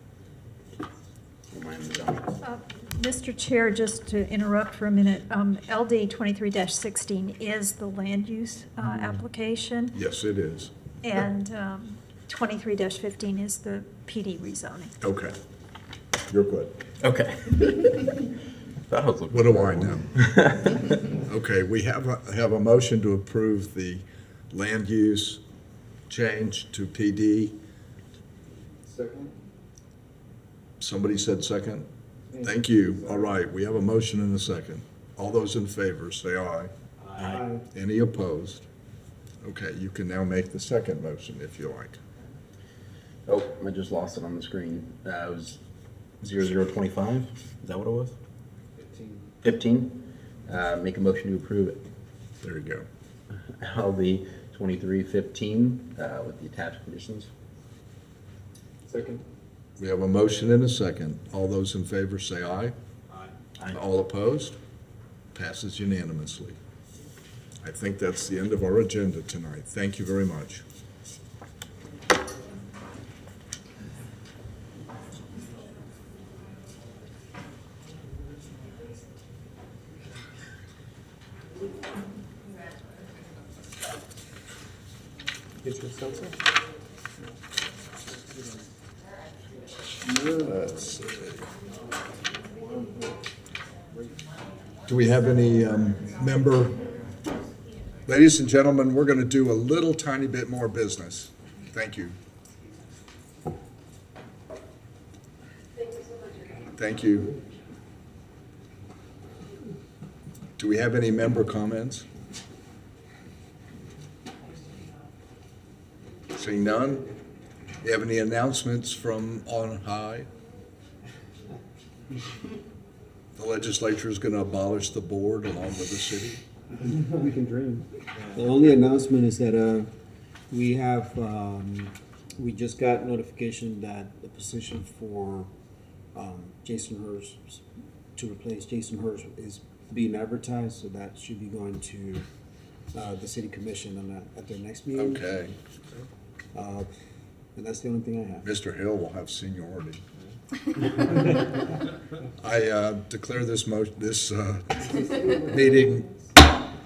S20: Mr. Chair, just to interrupt for a minute, LD 23-16 is the land use application,
S1: Yes, it is.
S20: and 23-15 is the PD rezoning.
S1: Okay. You're good.
S11: Okay.
S1: What do I know? Okay, we have a motion to approve the land use change to PD.
S2: Second.
S1: Somebody said second? Thank you. All right, we have a motion and a second. All those in favor, say aye.
S2: Aye.
S1: Any opposed? Okay, you can now make the second motion if you like.
S11: Oh, I just lost it on the screen. It was 0025. Is that what it was? 15. Make a motion to approve it.
S1: There you go.
S11: LD 2315 with the attached conditions.
S2: Second.
S1: We have a motion and a second. All those in favor say aye.
S11: Aye.
S1: All opposed? Passes unanimously. I think that's the end of our agenda tonight. Thank you very much.
S2: Get your stencil?
S1: Let's see. Do we have any member? Ladies and gentlemen, we're going to do a little tiny bit more business. Thank you. Thank you. Do we have any member comments? Seeing none? Do you have any announcements from on high? The legislature is going to abolish the board along with the city?
S6: We can dream. The only announcement is that we have, we just got notification that the position for Jason Hurst, to replace Jason Hurst, is being advertised, so that should be going to the city commission at their next meeting.
S1: Okay.
S6: And that's the only thing I have.
S1: Mr. Hill will have seniority. I declare this meeting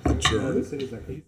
S1: adjourned.